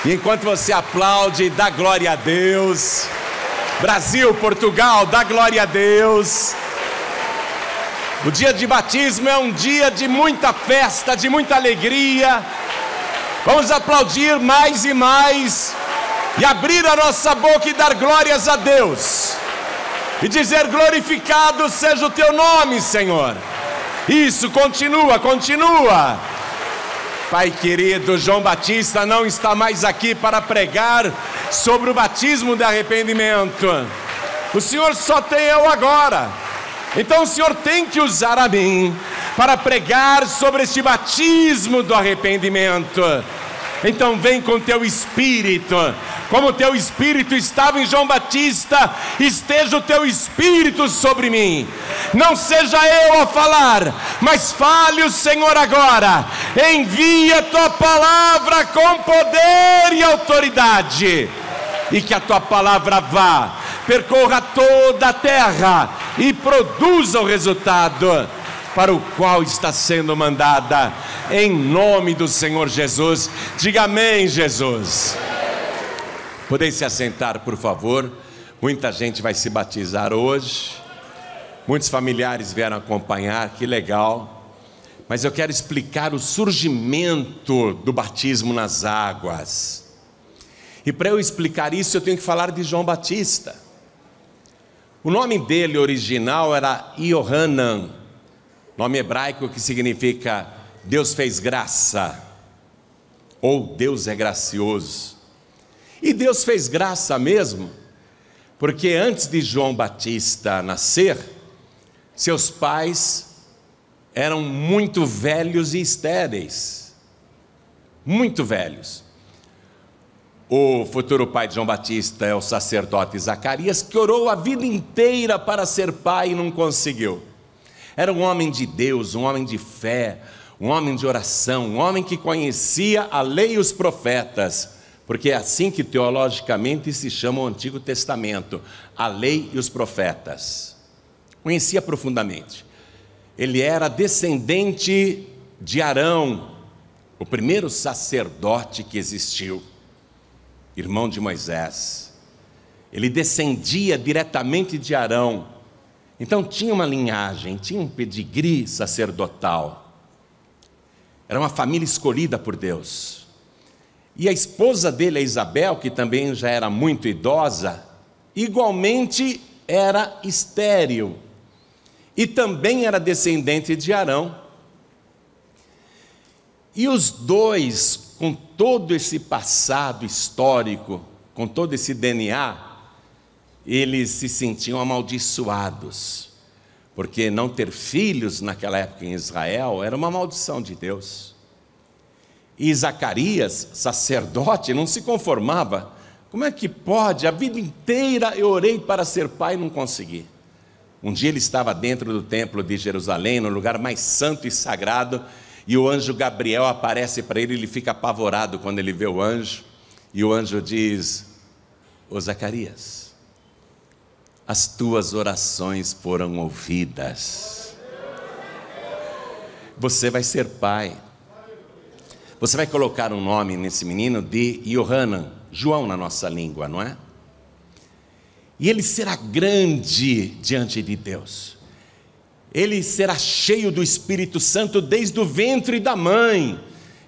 E enquanto você aplaude, dá glória a Deus. Brasil, Portugal, dá glória a Deus. O dia de batismo é um dia de muita festa, de muita alegria. Vamos aplaudir mais e mais, e abrir a nossa boca e dar glórias a Deus, e dizer: glorificado seja o teu nome, Senhor. Isso, continua. Pai querido, João Batista não está mais aqui para pregar sobre o batismo de arrependimento. O Senhor só tem eu agora. Então o Senhor tem que usar a mim para pregar sobre este batismo do arrependimento. Então vem com teu Espírito, como o teu Espírito estava em João Batista, esteja o teu Espírito sobre mim. Não seja eu a falar, mas fale o Senhor agora. Envia a tua palavra com poder e autoridade, e que a tua palavra vá, percorra toda a terra e produza o resultado para o qual está sendo mandada, em nome do Senhor Jesus. Diga amém, Jesus. Podem se assentar, por favor. Muita gente vai se batizar hoje, muitos familiares vieram acompanhar, que legal. Mas eu quero explicar o surgimento do batismo nas águas. E para eu explicar isso, eu tenho que falar de João Batista. O nome dele original era Yohanan, nome hebraico que significa Deus fez graça, ou Deus é gracioso. E Deus fez graça mesmo, porque antes de João Batista nascer, seus pais eram muito velhos e estéreis, muito velhos. O futuro pai de João Batista é o sacerdote Zacarias, que orou a vida inteira para ser pai e não conseguiu. Era um homem de Deus, um homem de fé, um homem de oração, um homem que conhecia a lei e os profetas, porque é assim que teologicamente se chama o Antigo Testamento, a lei e os profetas. Conhecia profundamente. Ele era descendente de Arão, o primeiro sacerdote que existiu, irmão de Moisés. Ele descendia diretamente de Arão. Então tinha uma linhagem, tinha um pedigree sacerdotal. Era uma família escolhida por Deus. E a esposa dele, a Isabel, que também já era muito idosa, igualmente era estéril. E também era descendente de Arão. E os dois, com todo esse passado histórico, com todo esse DNA, eles se sentiam amaldiçoados, porque não ter filhos naquela época em Israel era uma maldição de Deus. E Zacarias, sacerdote, não se conformava Como é que pode? A vida inteira eu orei para ser pai e não consegui. Um dia ele estava dentro do templo de Jerusalém, no lugar mais santo e sagrado, e o anjo Gabriel aparece para ele, ele fica apavorado quando ele vê o anjo, e o anjo diz: ô Zacarias, as tuas orações foram ouvidas. Você vai ser pai. Você vai colocar um nome nesse menino de Yohanan, João na nossa língua, não é? E ele será grande diante de Deus. Ele será cheio do Espírito Santo desde o ventre da mãe.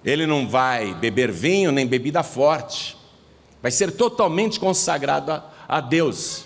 Ele não vai beber vinho nem bebida forte. Vai ser totalmente consagrado a Deus.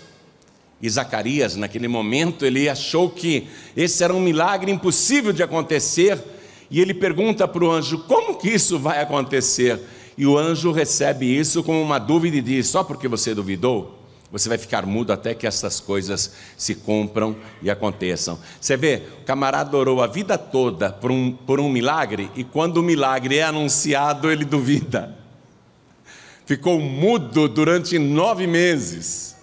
E Zacarias, naquele momento, ele achou que esse era um milagre impossível de acontecer. E ele pergunta para o anjo: como que isso vai acontecer? E o anjo recebe isso como uma dúvida e diz: só porque você duvidou, você vai ficar mudo até que essas coisas se cumpram e aconteçam. Você vê, o camarada orou a vida toda por um milagre, e quando o milagre é anunciado, ele duvida. Ficou mudo durante 9 meses.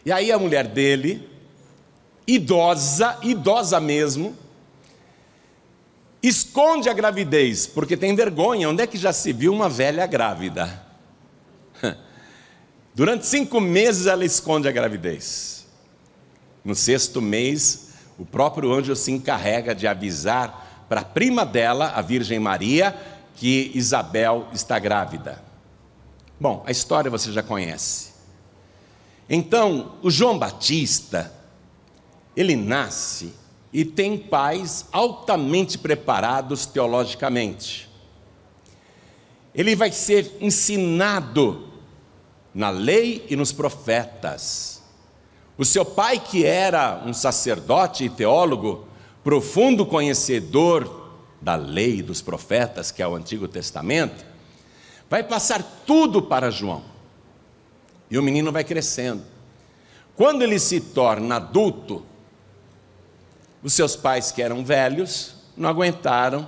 E aí a mulher dele, idosa mesmo, esconde a gravidez, porque tem vergonha. Onde é que já se viu uma velha grávida? Durante 5 meses ela esconde a gravidez. No 6º mês, o próprio anjo se encarrega de avisar para a prima dela, a Virgem Maria, que Isabel está grávida. Bom, a história você já conhece. Então, o João Batista, ele nasce e tem pais altamente preparados teologicamente. Ele vai ser ensinado na lei e nos profetas. O seu pai, que era um sacerdote e teólogo, profundo conhecedor da lei e dos profetas, que é o Antigo Testamento, vai passar tudo para João. E o menino vai crescendo. Quando ele se torna adulto, os seus pais, que eram velhos, não aguentaram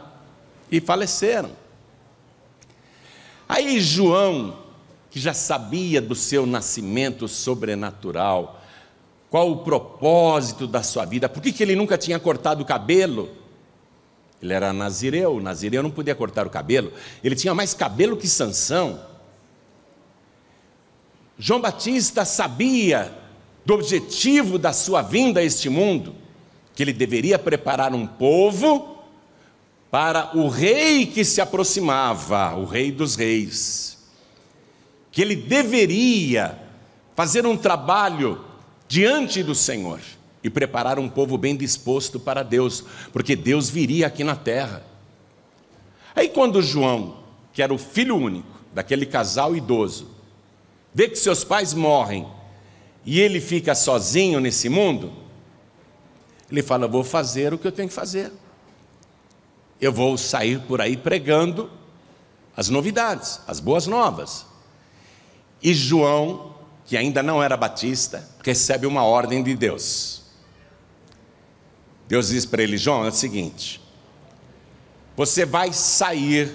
e faleceram. Aí João, que já sabia do seu nascimento sobrenatural, qual o propósito da sua vida, por que ele nunca tinha cortado o cabelo? Ele era nazireu, o nazireu não podia cortar o cabelo, ele tinha mais cabelo que Sansão. João Batista sabia do objetivo da sua vinda a este mundo, que ele deveria preparar um povo para o rei que se aproximava, o Rei dos Reis, que ele deveria fazer um trabalho diante do Senhor e preparar um povo bem disposto para Deus, porque Deus viria aqui na terra. Aí quando João, que era o filho único daquele casal idoso, vê que seus pais morrem e ele fica sozinho nesse mundo, ele fala: vou fazer o que eu tenho que fazer. Eu vou sair por aí pregando as novidades, as boas novas. E João, que ainda não era batista, recebe uma ordem de Deus. Deus diz para ele: João, é o seguinte, você vai sair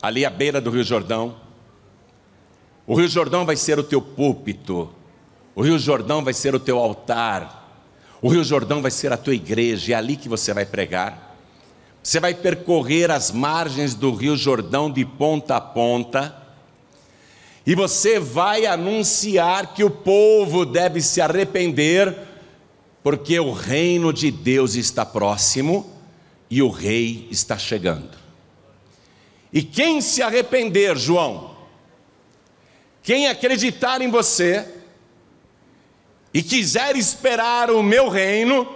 ali à beira do Rio Jordão. O Rio Jordão vai ser o teu púlpito, o Rio Jordão vai ser o teu altar, o Rio Jordão vai ser a tua igreja, é ali que você vai pregar. Você vai percorrer as margens do Rio Jordão de ponta a ponta, e você vai anunciar que o povo deve se arrepender, porque o reino de Deus está próximo e o rei está chegando. E quem se arrepender, João, quem acreditar em você e quiser esperar o meu reino,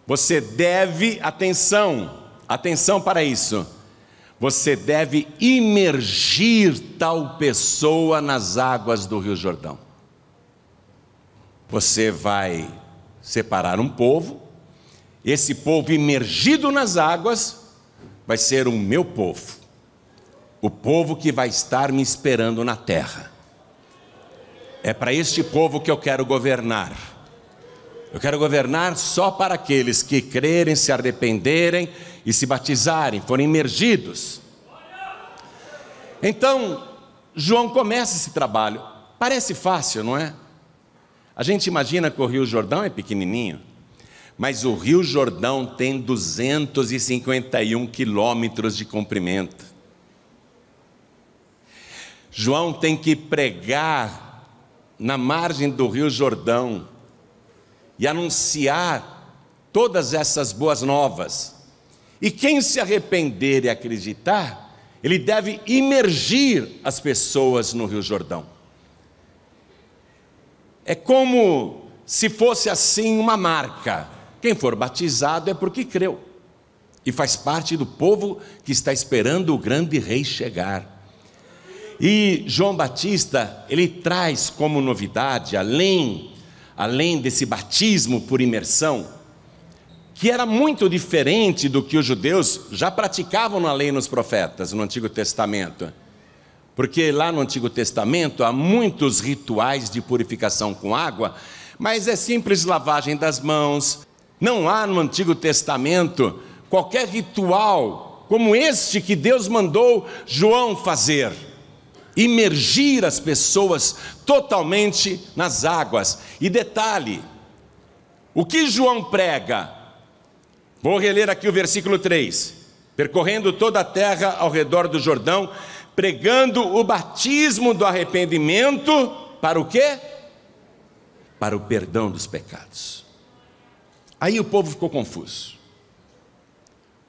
você deve, atenção para isso, você deve imergir tal pessoa nas águas do Rio Jordão. Você vai separar um povo, esse povo imergido nas águas vai ser o meu povo, o povo que vai estar me esperando na terra. É para este povo que eu quero governar. Eu quero governar só para aqueles que crerem, se arrependerem e se batizarem, forem imergidos. Então, João começa esse trabalho. Parece fácil, não é? A gente imagina que o Rio Jordão é pequenininho, mas o Rio Jordão tem 251 quilômetros de comprimento. João tem que pregar na margem do Rio Jordão e anunciar todas essas boas novas. E quem se arrepender e acreditar, ele deve imergir as pessoas no Rio Jordão. É como se fosse assim uma marca. Quem for batizado é porque creu e faz parte do povo que está esperando o grande rei chegar. E João Batista, ele traz como novidade, além desse batismo por imersão, que era muito diferente do que os judeus já praticavam na lei e nos profetas, no Antigo Testamento. Porque lá no Antigo Testamento há muitos rituais de purificação com água, mas é simples lavagem das mãos. Não há no Antigo Testamento qualquer ritual como este que Deus mandou João fazer. Imergir as pessoas totalmente nas águas. E detalhe, o que João prega? Vou reler aqui o versículo 3. Percorrendo toda a terra ao redor do Jordão, pregando o batismo do arrependimento, para o quê? Para o perdão dos pecados. Aí o povo ficou confuso.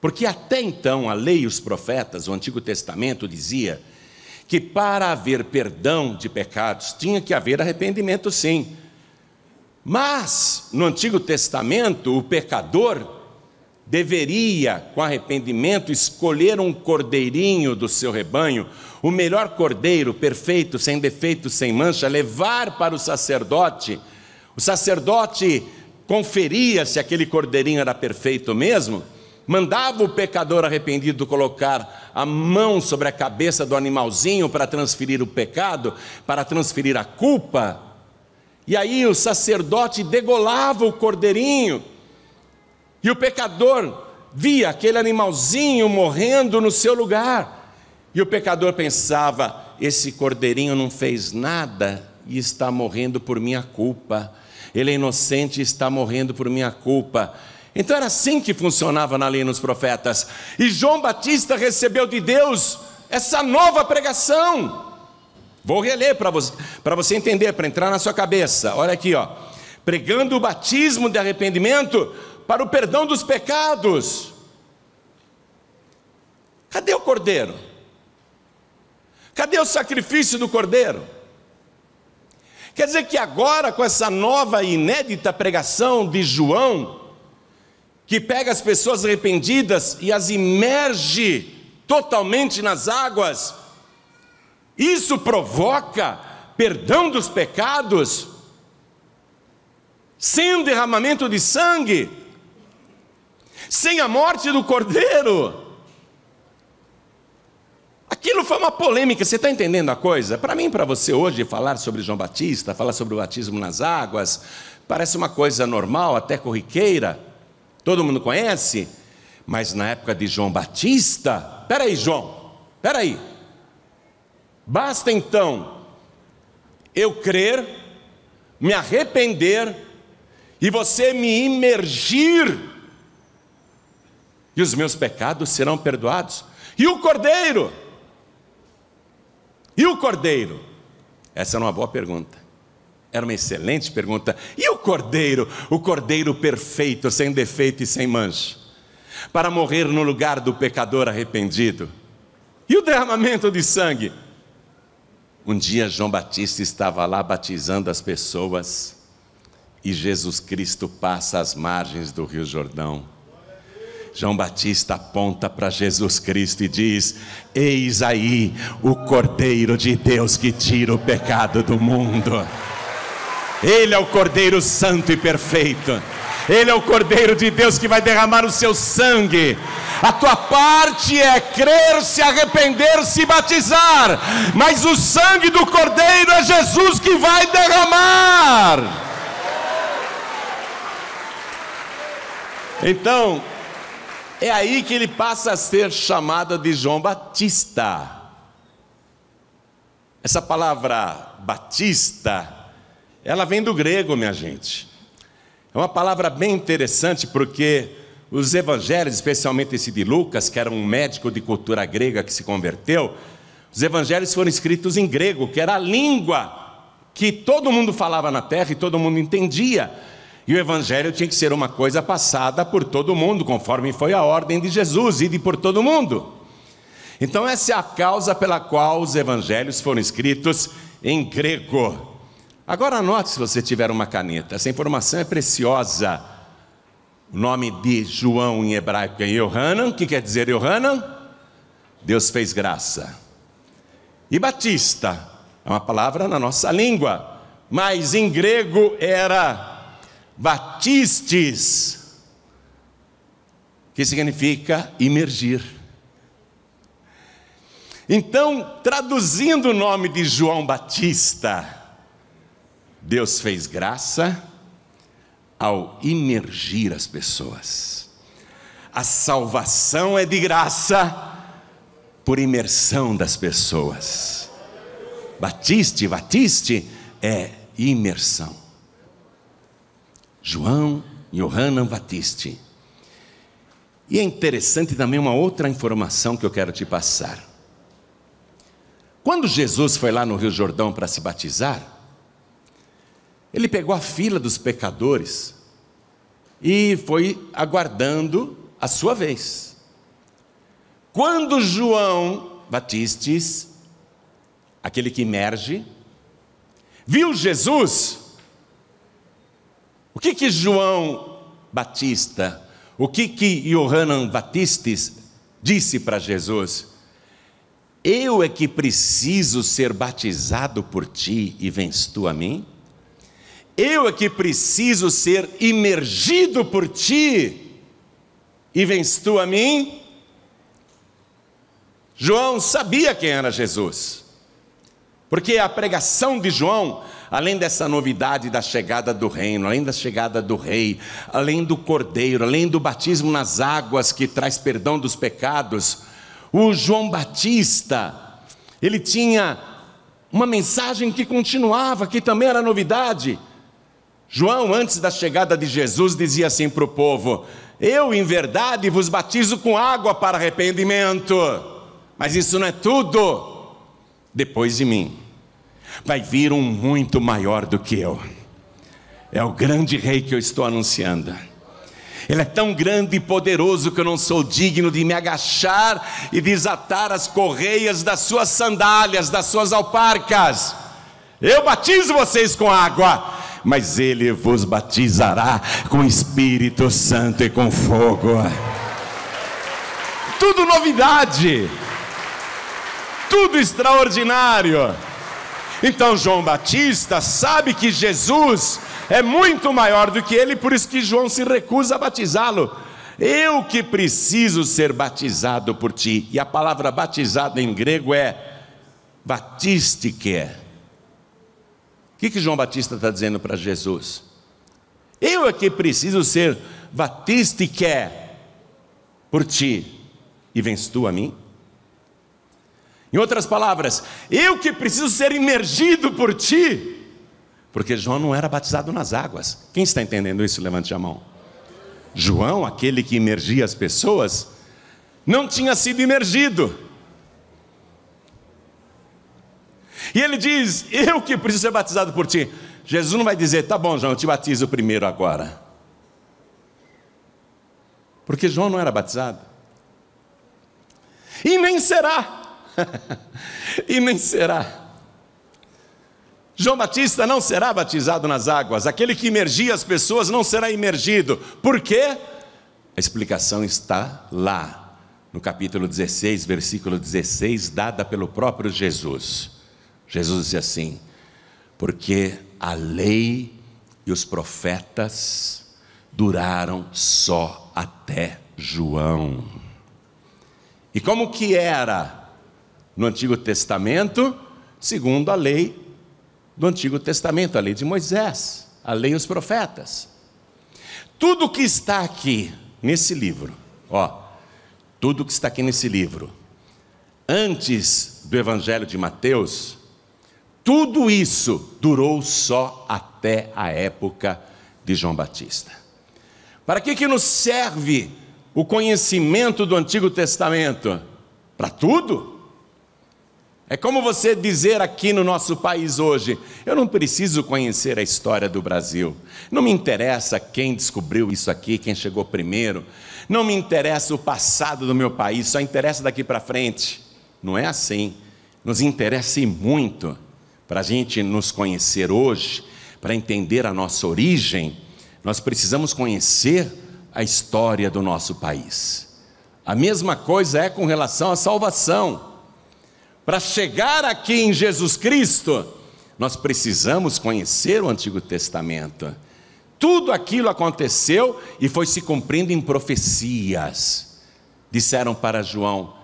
Porque até então a lei e os profetas, o Antigo Testamento dizia que para haver perdão de pecados tinha que haver arrependimento, sim. Mas no Antigo Testamento o pecador deveria, com arrependimento, escolher um cordeirinho do seu rebanho, o melhor cordeiro, perfeito, sem defeito, sem mancha, levar para o sacerdote. O sacerdote conferia se aquele cordeirinho era perfeito mesmo, mandava o pecador arrependido colocar a mão sobre a cabeça do animalzinho para transferir o pecado, para transferir a culpa, e aí o sacerdote degolava o cordeirinho, e o pecador via aquele animalzinho morrendo no seu lugar, e o pecador pensava: esse cordeirinho não fez nada e está morrendo por minha culpa, ele é inocente e está morrendo por minha culpa. Então era assim que funcionava na lei e nos profetas. E João Batista recebeu de Deus essa nova pregação. Vou reler para você entender, para entrar na sua cabeça. Olha aqui, ó. Pregando o batismo de arrependimento para o perdão dos pecados. Cadê o cordeiro? Cadê o sacrifício do cordeiro? Quer dizer que agora, com essa nova e inédita pregação de João, que pega as pessoas arrependidas e as imerge totalmente nas águas, isso provoca perdão dos pecados, sem um derramamento de sangue, sem a morte do cordeiro. Aquilo foi uma polêmica, você está entendendo a coisa? Para mim, para você hoje, falar sobre João Batista, falar sobre o batismo nas águas, parece uma coisa normal, até corriqueira, todo mundo conhece, mas na época de João Batista, peraí João, peraí, basta então eu crer, me arrepender, e você me imergir, e os meus pecados serão perdoados. E o cordeiro? E o cordeiro? Essa era uma boa pergunta. Era uma excelente pergunta. E o cordeiro? O cordeiro perfeito, sem defeito e sem mancha, para morrer no lugar do pecador arrependido. E o derramamento de sangue? Um dia João Batista estava lá batizando as pessoas, e Jesus Cristo passa às margens do Rio Jordão. João Batista aponta para Jesus Cristo e diz: eis aí o Cordeiro de Deus que tira o pecado do mundo. Ele é o Cordeiro Santo e Perfeito. Ele é o Cordeiro de Deus que vai derramar o seu sangue. A tua parte é crer, se arrepender, se batizar, mas o sangue do Cordeiro é Jesus que vai derramar. Então, é aí que ele passa a ser chamado de João Batista. Essa palavra batista, ela vem do grego, minha gente. É uma palavra bem interessante porque os evangelhos, especialmente esse de Lucas, que era um médico de cultura grega que se converteu, os evangelhos foram escritos em grego, que era a língua que todo mundo falava na terra e todo mundo entendia. E o evangelho tinha que ser uma coisa passada por todo mundo, conforme foi a ordem de Jesus, ide por todo mundo. Então essa é a causa pela qual os evangelhos foram escritos em grego. Agora anote se você tiver uma caneta, essa informação é preciosa. O nome de João em hebraico é Yohanan. O que quer dizer Yohanan? Deus fez graça. E Batista é uma palavra na nossa língua, mas em grego era batistes, que significa imergir. Então, traduzindo o nome de João Batista, Deus fez graça ao imergir as pessoas. A salvação é de graça por imersão das pessoas. Batiste é imersão. João Yohanan Batiste. E é interessante também uma outra informação que eu quero te passar. Quando Jesus foi lá no Rio Jordão para se batizar, ele pegou a fila dos pecadores e foi aguardando a sua vez. Quando João Batistes, aquele que emerge, viu Jesus, o que João Batista, o que Yohanan Batistes disse para Jesus? Eu é que preciso ser batizado por ti e vens tu a mim? Eu é que preciso ser imergido por ti e vens tu a mim? João sabia quem era Jesus, porque a pregação de João, além dessa novidade da chegada do reino, além da chegada do rei, além do cordeiro, além do batismo nas águas que traz perdão dos pecados, o João Batista, ele tinha uma mensagem que continuava, que também era novidade. João, antes da chegada de Jesus, dizia assim para o povo: eu em verdade vos batizo com água para arrependimento, mas isso não é tudo. Depois de mim vai vir um muito maior do que eu. É o grande rei que eu estou anunciando. Ele é tão grande e poderoso que eu não sou digno de me agachar e desatar as correias das suas sandálias, das suas alparcas. Eu batizo vocês com água, mas ele vos batizará com Espírito Santo e com fogo. Tudo novidade, tudo extraordinário. Então João Batista sabe que Jesus é muito maior do que ele, por isso que João se recusa a batizá-lo. Eu que preciso ser batizado por ti. E a palavra batizado em grego é batistike. O que João Batista está dizendo para Jesus? Eu é que preciso ser batistike por ti, e vens tu a mim? Em outras palavras, eu que preciso ser imergido por ti, porque João não era batizado nas águas. Quem está entendendo isso? Levante a mão. João, aquele que imergia as pessoas, não tinha sido imergido. E ele diz: eu que preciso ser batizado por ti. Jesus não vai dizer: tá bom, João, eu te batizo primeiro agora. Porque João não era batizado. E nem será. E nem será. João Batista não será batizado nas águas. Aquele que imergia as pessoas não será imergido. Por quê? A explicação está lá, no capítulo 16, versículo 16, dada pelo próprio Jesus. Jesus disse assim: porque a lei e os profetas duraram só até João. E como que era no Antigo Testamento? Segundo a lei do Antigo Testamento, a lei de Moisés, a lei e os profetas. Tudo que está aqui nesse livro, tudo que está aqui nesse livro, antes do Evangelho de Mateus, Tudo isso durou só até a época de João Batista. Para que nos serve o conhecimento do Antigo Testamento? Para tudo. É como você dizer aqui no nosso país hoje: eu não preciso conhecer a história do Brasil, não me interessa quem descobriu isso aqui, quem chegou primeiro, não me interessa o passado do meu país, só interessa daqui para frente. Não é assim. Nos interessa e muito para a gente nos conhecer hoje, para entender a nossa origem. Nós precisamos conhecer a história do nosso país. A mesma coisa é com relação à salvação. Para chegar aqui em Jesus Cristo, nós precisamos conhecer o Antigo Testamento. Tudo aquilo aconteceu e foi se cumprindo em profecias. Disseram para João: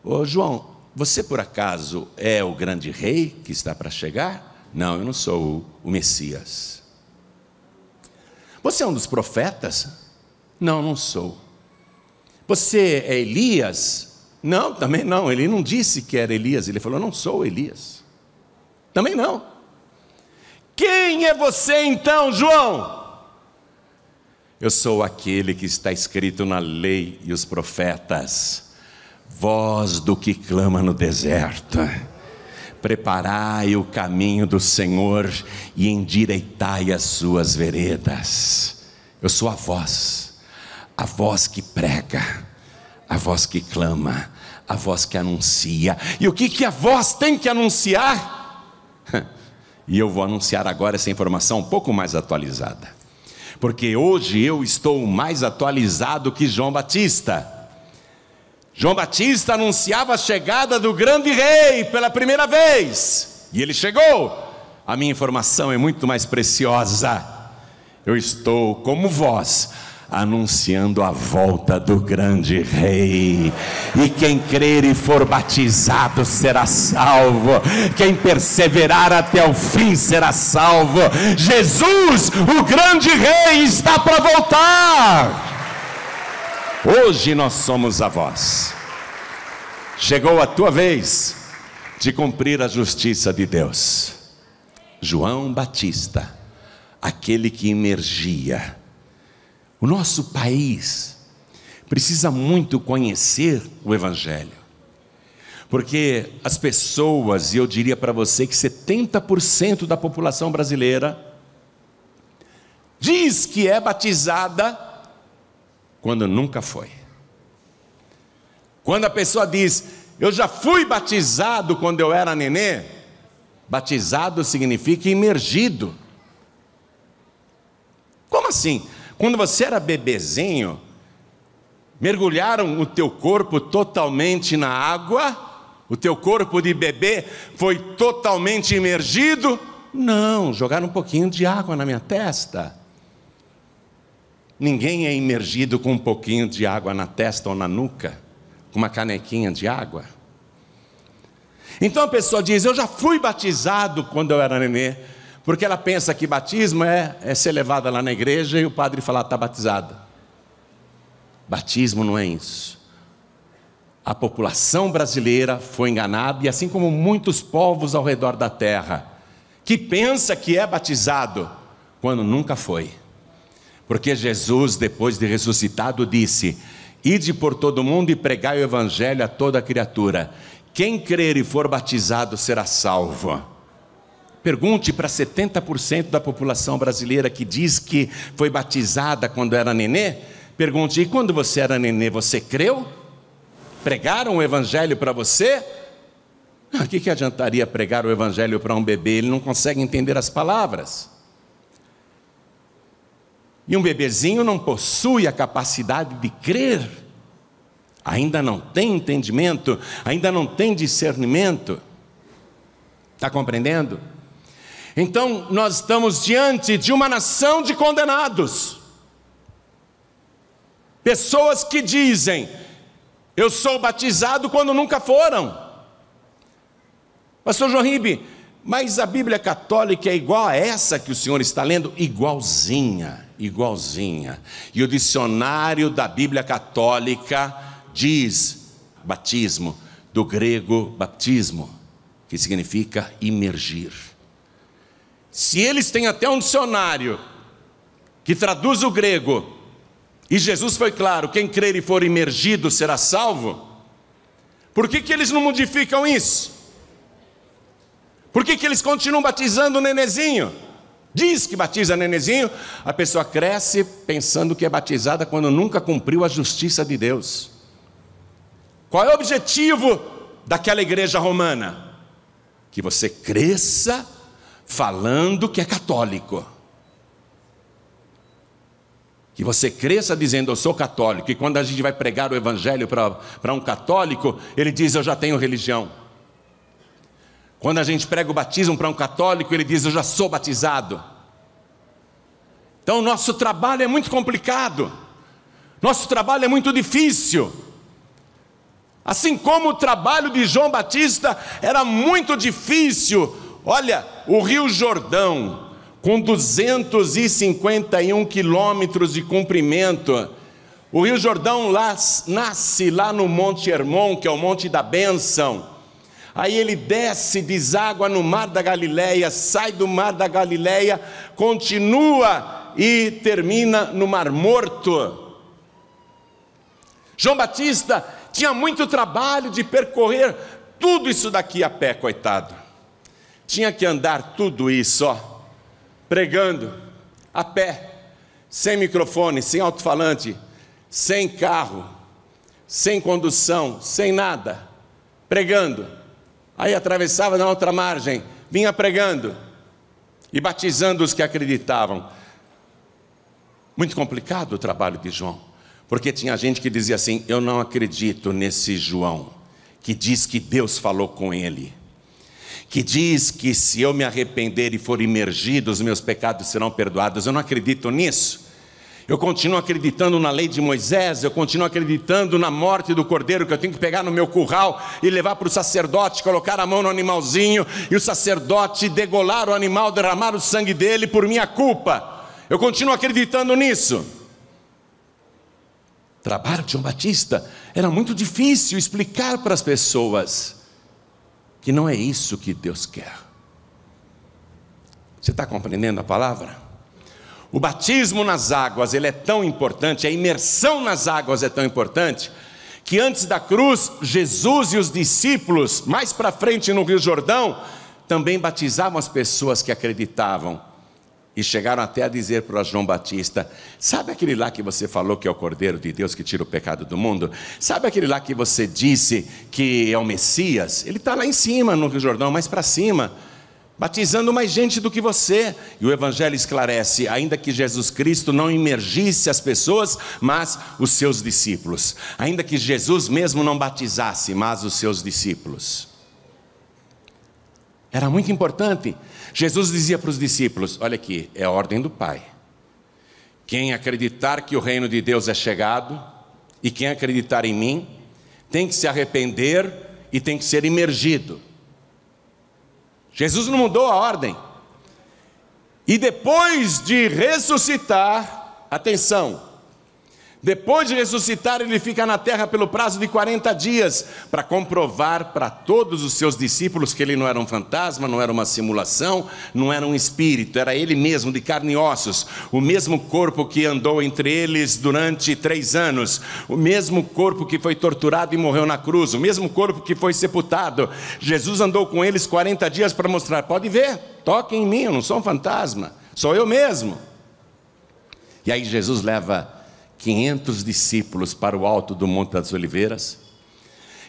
ô João, você por acaso é o grande rei que está para chegar? Não, eu não sou o Messias. Você é um dos profetas? Não, não sou. Você é Elias? Não, também não. Ele não disse que era Elias, ele falou: não sou Elias. Também não. Quem é você então, João? Eu sou aquele que está escrito na lei e os profetas: voz do que clama no deserto, preparai o caminho do Senhor e endireitai as suas veredas. Eu sou a voz que prega, a voz que clama, a voz que anuncia. E o que a voz tem que anunciar? E eu vou anunciar agora essa informação um pouco mais atualizada, porque hoje eu estou mais atualizado que João Batista. João Batista anunciava a chegada do grande rei pela primeira vez, e ele chegou. A minha informação é muito mais preciosa. Eu estou como voz anunciando a volta do grande rei, e quem crer e for batizado será salvo, quem perseverar até o fim será salvo. Jesus, o grande rei, está para voltar. Hoje nós somos a voz. Chegou a tua vez de cumprir a justiça de Deus. João Batista, aquele que emergia. O nosso país precisa muito conhecer o Evangelho, porque as pessoas, e eu diria para você que 70% da população brasileira diz que é batizada quando nunca foi. Quando a pessoa diz: eu já fui batizado quando eu era nenê, batizado significa imergido. Como assim? Quando você era bebezinho, mergulharam o teu corpo totalmente na água? O teu corpo de bebê foi totalmente imergido? Não, jogaram um pouquinho de água na minha testa. Ninguém é imergido com um pouquinho de água na testa ou na nuca, com uma canequinha de água. Então a pessoa diz: eu já fui batizado quando eu era nenê, porque ela pensa que batismo é ser levada lá na igreja e o padre falar: está batizado. Batismo não é isso. A população brasileira foi enganada, e assim como muitos povos ao redor da terra, que pensa que é batizado quando nunca foi. Porque Jesus, depois de ressuscitado, disse: ide por todo o mundo e pregai o evangelho a toda criatura. Quem crer e for batizado será salvo. Pergunte para 70% da população brasileira que diz que foi batizada quando era nenê. Pergunte: e quando você era nenê, você creu? Pregaram o evangelho para você? O que adiantaria pregar o evangelho para um bebê? Ele não consegue entender as palavras. E um bebezinho não possui a capacidade de crer, ainda não tem entendimento, ainda não tem discernimento. Está compreendendo? Então nós estamos diante de uma nação de condenados. Pessoas que dizem: eu sou batizado quando nunca foram. Pastor João Ribe, mas a Bíblia católica é igual a essa que o senhor está lendo? Igualzinha, igualzinha. E o dicionário da Bíblia católica diz batismo, do grego baptismo, que significa imergir. Se eles têm até um dicionário que traduz o grego, e Jesus foi claro, quem crer e for imergido será salvo, por que eles não modificam isso? Por que eles continuam batizando o nenezinho? Diz que batiza nenezinho, a pessoa cresce pensando que é batizada quando nunca cumpriu a justiça de Deus. Qual é o objetivo daquela igreja romana? Que você cresça falando que é católico. Que você cresça dizendo, eu sou católico. E quando a gente vai pregar o evangelho para um católico, ele diz, eu já tenho religião. Quando a gente prega o batismo para um católico, ele diz, eu já sou batizado. Então o nosso trabalho é muito complicado. Nosso trabalho é muito difícil. Assim como o trabalho de João Batista era muito difícil. Olha, o Rio Jordão, com 251 quilômetros de comprimento. O Rio Jordão nasce lá no Monte Hermon, que é o Monte da Bênção. Aí ele desce, deságua no Mar da Galileia, sai do Mar da Galileia, continua e termina no Mar Morto. João Batista tinha muito trabalho de percorrer tudo isso daqui a pé, coitado. Tinha que andar tudo isso, ó, pregando, a pé, sem microfone, sem alto-falante, sem carro, sem condução, sem nada, pregando. Aí atravessava na outra margem, vinha pregando e batizando os que acreditavam. Muito complicado o trabalho de João, porque tinha gente que dizia assim, eu não acredito nesse João, que diz que Deus falou com ele, que diz que se eu me arrepender e for imergido, os meus pecados serão perdoados. Eu não acredito nisso. Eu continuo acreditando na lei de Moisés, eu continuo acreditando na morte do cordeiro, que eu tenho que pegar no meu curral e levar para o sacerdote, colocar a mão no animalzinho, e o sacerdote degolar o animal, derramar o sangue dele por minha culpa. Eu continuo acreditando nisso. O trabalho de João Batista era muito difícil explicar para as pessoas que não é isso que Deus quer. Você está compreendendo a palavra? O batismo nas águas, ele é tão importante, a imersão nas águas é tão importante, que antes da cruz, Jesus e os discípulos, mais para frente no Rio Jordão, também batizavam as pessoas que acreditavam. E chegaram até a dizer para João Batista, sabe aquele lá que você falou que é o Cordeiro de Deus que tira o pecado do mundo? Sabe aquele lá que você disse que é o Messias? Ele está lá em cima no Rio Jordão, mais para cima, batizando mais gente do que você. E o Evangelho esclarece, ainda que Jesus Cristo não imergisse as pessoas, mas os seus discípulos. Ainda que Jesus mesmo não batizasse, mas os seus discípulos. Era muito importante. Jesus dizia para os discípulos, olha aqui, é a ordem do Pai. Quem acreditar que o reino de Deus é chegado, e quem acreditar em mim, tem que se arrepender e tem que ser imergido. Jesus não mudou a ordem. E depois de ressuscitar, atenção, depois de ressuscitar, ele fica na terra pelo prazo de 40 dias, para comprovar para todos os seus discípulos que ele não era um fantasma, não era uma simulação, não era um espírito, era ele mesmo, de carne e ossos, o mesmo corpo que andou entre eles durante 3 anos, o mesmo corpo que foi torturado e morreu na cruz, o mesmo corpo que foi sepultado. Jesus andou com eles 40 dias para mostrar, pode ver, toquem em mim, eu não sou um fantasma, sou eu mesmo. E aí Jesus leva 500 discípulos para o alto do Monte das Oliveiras,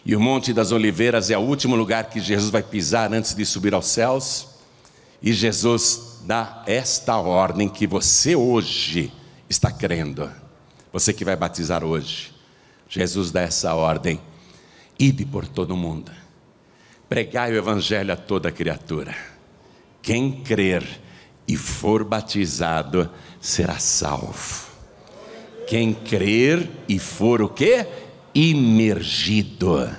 e o Monte das Oliveiras é o último lugar que Jesus vai pisar antes de subir aos céus, e Jesus dá esta ordem que você hoje está crendo, você que vai batizar hoje, Jesus dá essa ordem, ide por todo o mundo, pregai o Evangelho a toda criatura, quem crer e for batizado será salvo. Quem crer e for o quê? Imergido.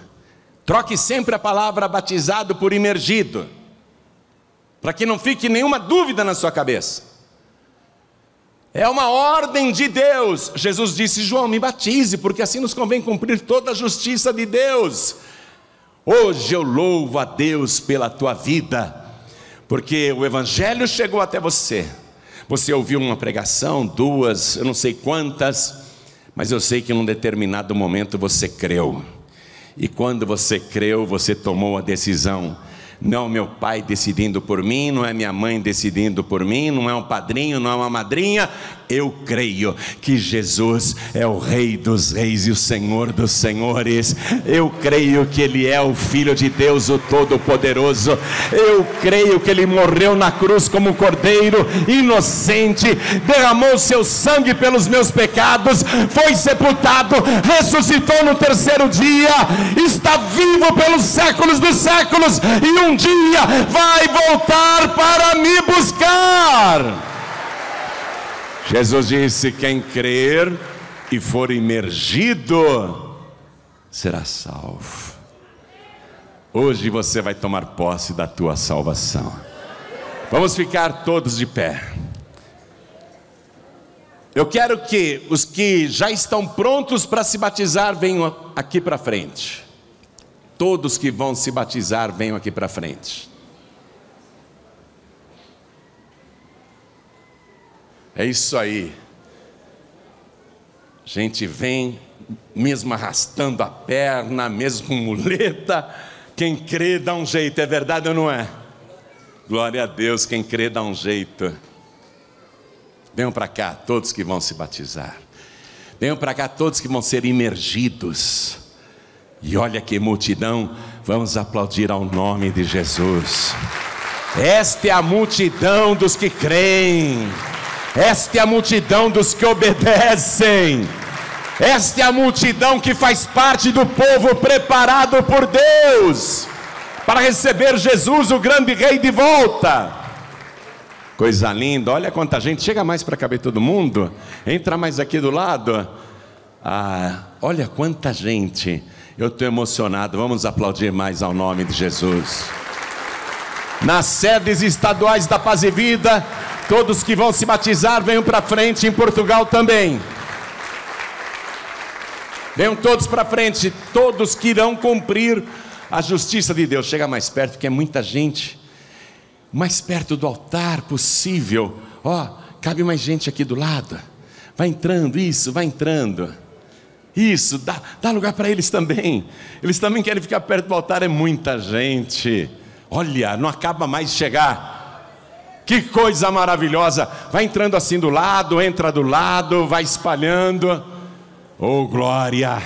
Troque sempre a palavra batizado por imergido, para que não fique nenhuma dúvida na sua cabeça. É uma ordem de Deus. Jesus disse, João, me batize, porque assim nos convém cumprir toda a justiça de Deus. Hoje eu louvo a Deus pela tua vida, porque o Evangelho chegou até você. Você ouviu uma pregação, duas, eu não sei quantas, mas eu sei que em um determinado momento você creu. E quando você creu, você tomou a decisão. Não é meu pai decidindo por mim, não é minha mãe decidindo por mim, não é um padrinho, não é uma madrinha. Eu creio que Jesus é o Rei dos Reis e o Senhor dos Senhores. Eu creio que Ele é o Filho de Deus, o Todo-Poderoso. Eu creio que Ele morreu na cruz como cordeiro inocente, derramou seu sangue pelos meus pecados, foi sepultado, ressuscitou no terceiro dia, está vivo pelos séculos dos séculos, e um dia vai voltar para me buscar. Jesus disse: quem crer e for imergido será salvo. Hoje você vai tomar posse da tua salvação. Vamos ficar todos de pé. Eu quero que os que já estão prontos para se batizar venham aqui para frente. Todos que vão se batizar venham aqui para frente. É isso aí. A gente vem mesmo arrastando a perna, mesmo com muleta. Quem crê dá um jeito, é verdade ou não é? Glória a Deus, quem crê dá um jeito. Venham para cá todos que vão se batizar. Venham para cá todos que vão ser imergidos. E olha que multidão, vamos aplaudir ao nome de Jesus. Esta é a multidão dos que creem. Esta é a multidão dos que obedecem. Esta é a multidão que faz parte do povo preparado por Deus para receber Jesus, o grande Rei, de volta. Coisa linda, olha quanta gente. Chega mais para caber todo mundo. Entra mais aqui do lado. Olha quanta gente. Eu estou emocionado, vamos aplaudir mais ao nome de Jesus. Nas sedes estaduais da Paz e Vida, todos que vão se batizar, venham para frente. Em Portugal também. Venham todos para frente, todos que irão cumprir a justiça de Deus. Chega mais perto, porque é muita gente. Mais perto do altar possível. Cabe mais gente aqui do lado. Vai entrando, isso, vai entrando. Isso, dá lugar para eles também. Eles também querem ficar perto do altar, é muita gente. Olha, não acaba mais de chegar. Que coisa maravilhosa. Vai entrando assim do lado, entra do lado, vai espalhando. Oh glória.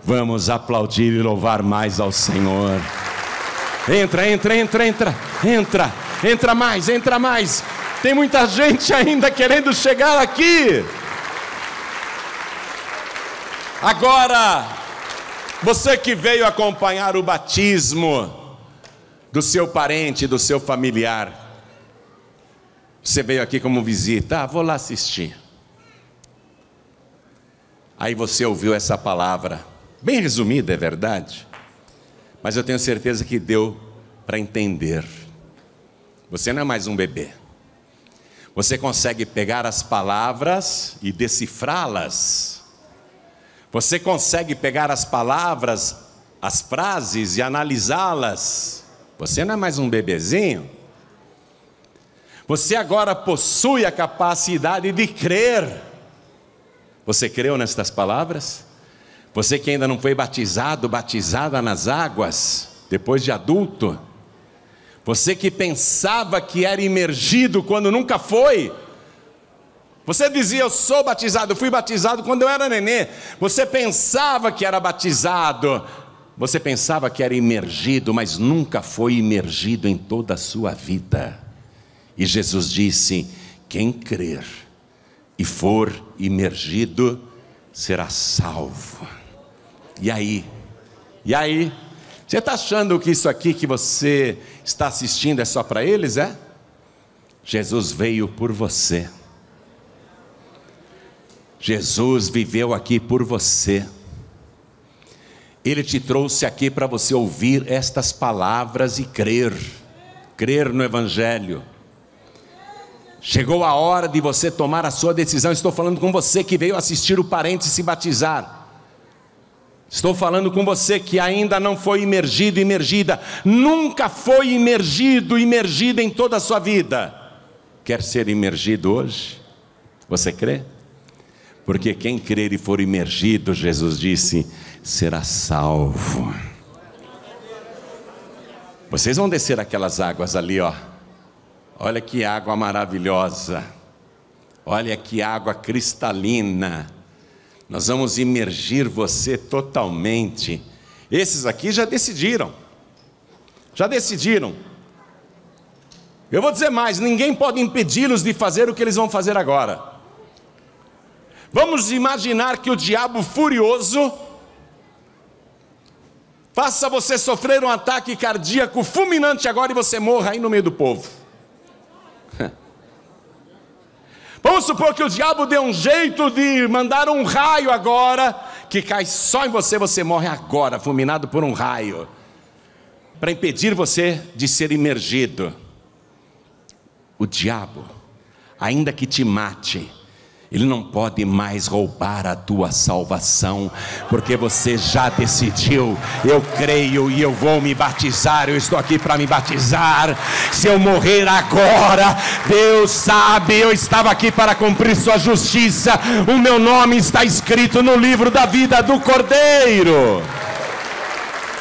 Vamos aplaudir e louvar mais ao Senhor. Entra mais. Tem muita gente ainda querendo chegar aqui. Agora, você que veio acompanhar o batismo do seu parente, do seu familiar, você veio aqui como visita, vou lá assistir. Aí você ouviu essa palavra, bem resumida, é verdade, mas eu tenho certeza que deu para entender. Você não é mais um bebê. Você consegue pegar as palavras e decifrá-las. Você consegue pegar as palavras, as frases e analisá-las. Você não é mais um bebezinho. Você agora possui a capacidade de crer. Você creu nestas palavras? Você que ainda não foi batizado, batizada nas águas, depois de adulto. Você que pensava que era imergido quando nunca foi. Você dizia, eu sou batizado, eu fui batizado quando eu era nenê. Você pensava que era batizado, você pensava que era imergido, mas nunca foi imergido em toda a sua vida. E Jesus disse, quem crer e for imergido, será salvo. E aí? Você está achando que isso aqui que você está assistindo é só para eles, é? Jesus veio por você. Jesus viveu aqui por você. Ele te trouxe aqui para você ouvir estas palavras e crer no Evangelho. Chegou a hora de você tomar a sua decisão. Estou falando com você que veio assistir o parente se batizar. Estou falando com você que ainda não foi imergido, imergida, nunca foi imergido, imergida em toda a sua vida. Quer ser imergido hoje? Você crê? Porque quem crer e for imergido, Jesus disse, será salvo. Vocês vão descer aquelas águas ali, ó. Olha que água maravilhosa. Olha que água cristalina. Nós vamos imergir você totalmente. Esses aqui já decidiram. Já decidiram. Eu vou dizer mais, ninguém pode impedi-los de fazer o que eles vão fazer agora. Vamos imaginar que o diabo furioso faça você sofrer um ataque cardíaco fulminante agora e você morra aí no meio do povo. Vamos supor que o diabo dê um jeito de mandar um raio agora, que cai só em você, você morre agora, fulminado por um raio, para impedir você de ser imergido. O diabo, ainda que te mate, ele não pode mais roubar a tua salvação, porque você já decidiu, eu creio e eu vou me batizar, eu estou aqui para me batizar. Se eu morrer agora, Deus sabe, eu estava aqui para cumprir sua justiça, o meu nome está escrito no livro da vida do Cordeiro.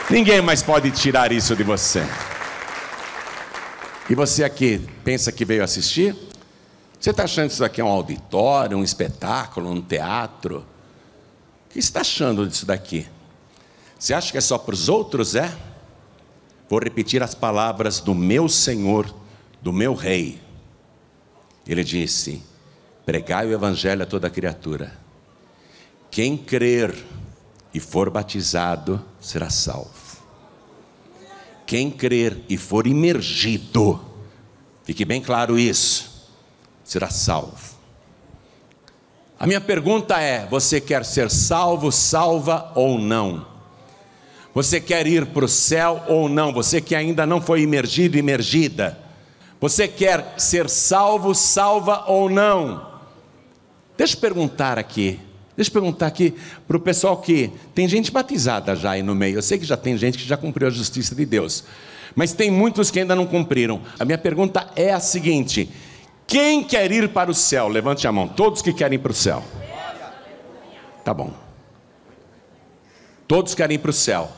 Ninguém mais pode tirar isso de você. E você aqui, pensa que veio assistir? Você está achando que isso aqui é um auditório, um espetáculo, um teatro? O que você está achando disso daqui? Você acha que é só para os outros, é? Vou repetir as palavras do meu Senhor, do meu Rei. Ele disse, pregai o Evangelho a toda criatura. Quem crer e for batizado, será salvo. Quem crer e for imergido, fique bem claro isso, será salvo. A minha pergunta é, você quer ser salvo, salva ou não? Você quer ir para o céu ou não? Você que ainda não foi imergido, imergida, você quer ser salvo, salva ou não? Deixa eu perguntar aqui para o pessoal que tem gente batizada já aí no meio. Eu sei que já tem gente que já cumpriu a justiça de Deus, mas tem muitos que ainda não cumpriram. A minha pergunta é a seguinte: quem quer ir para o céu? Levante a mão, todos que querem ir para o céu. Tá bom. Todos querem ir para o céu,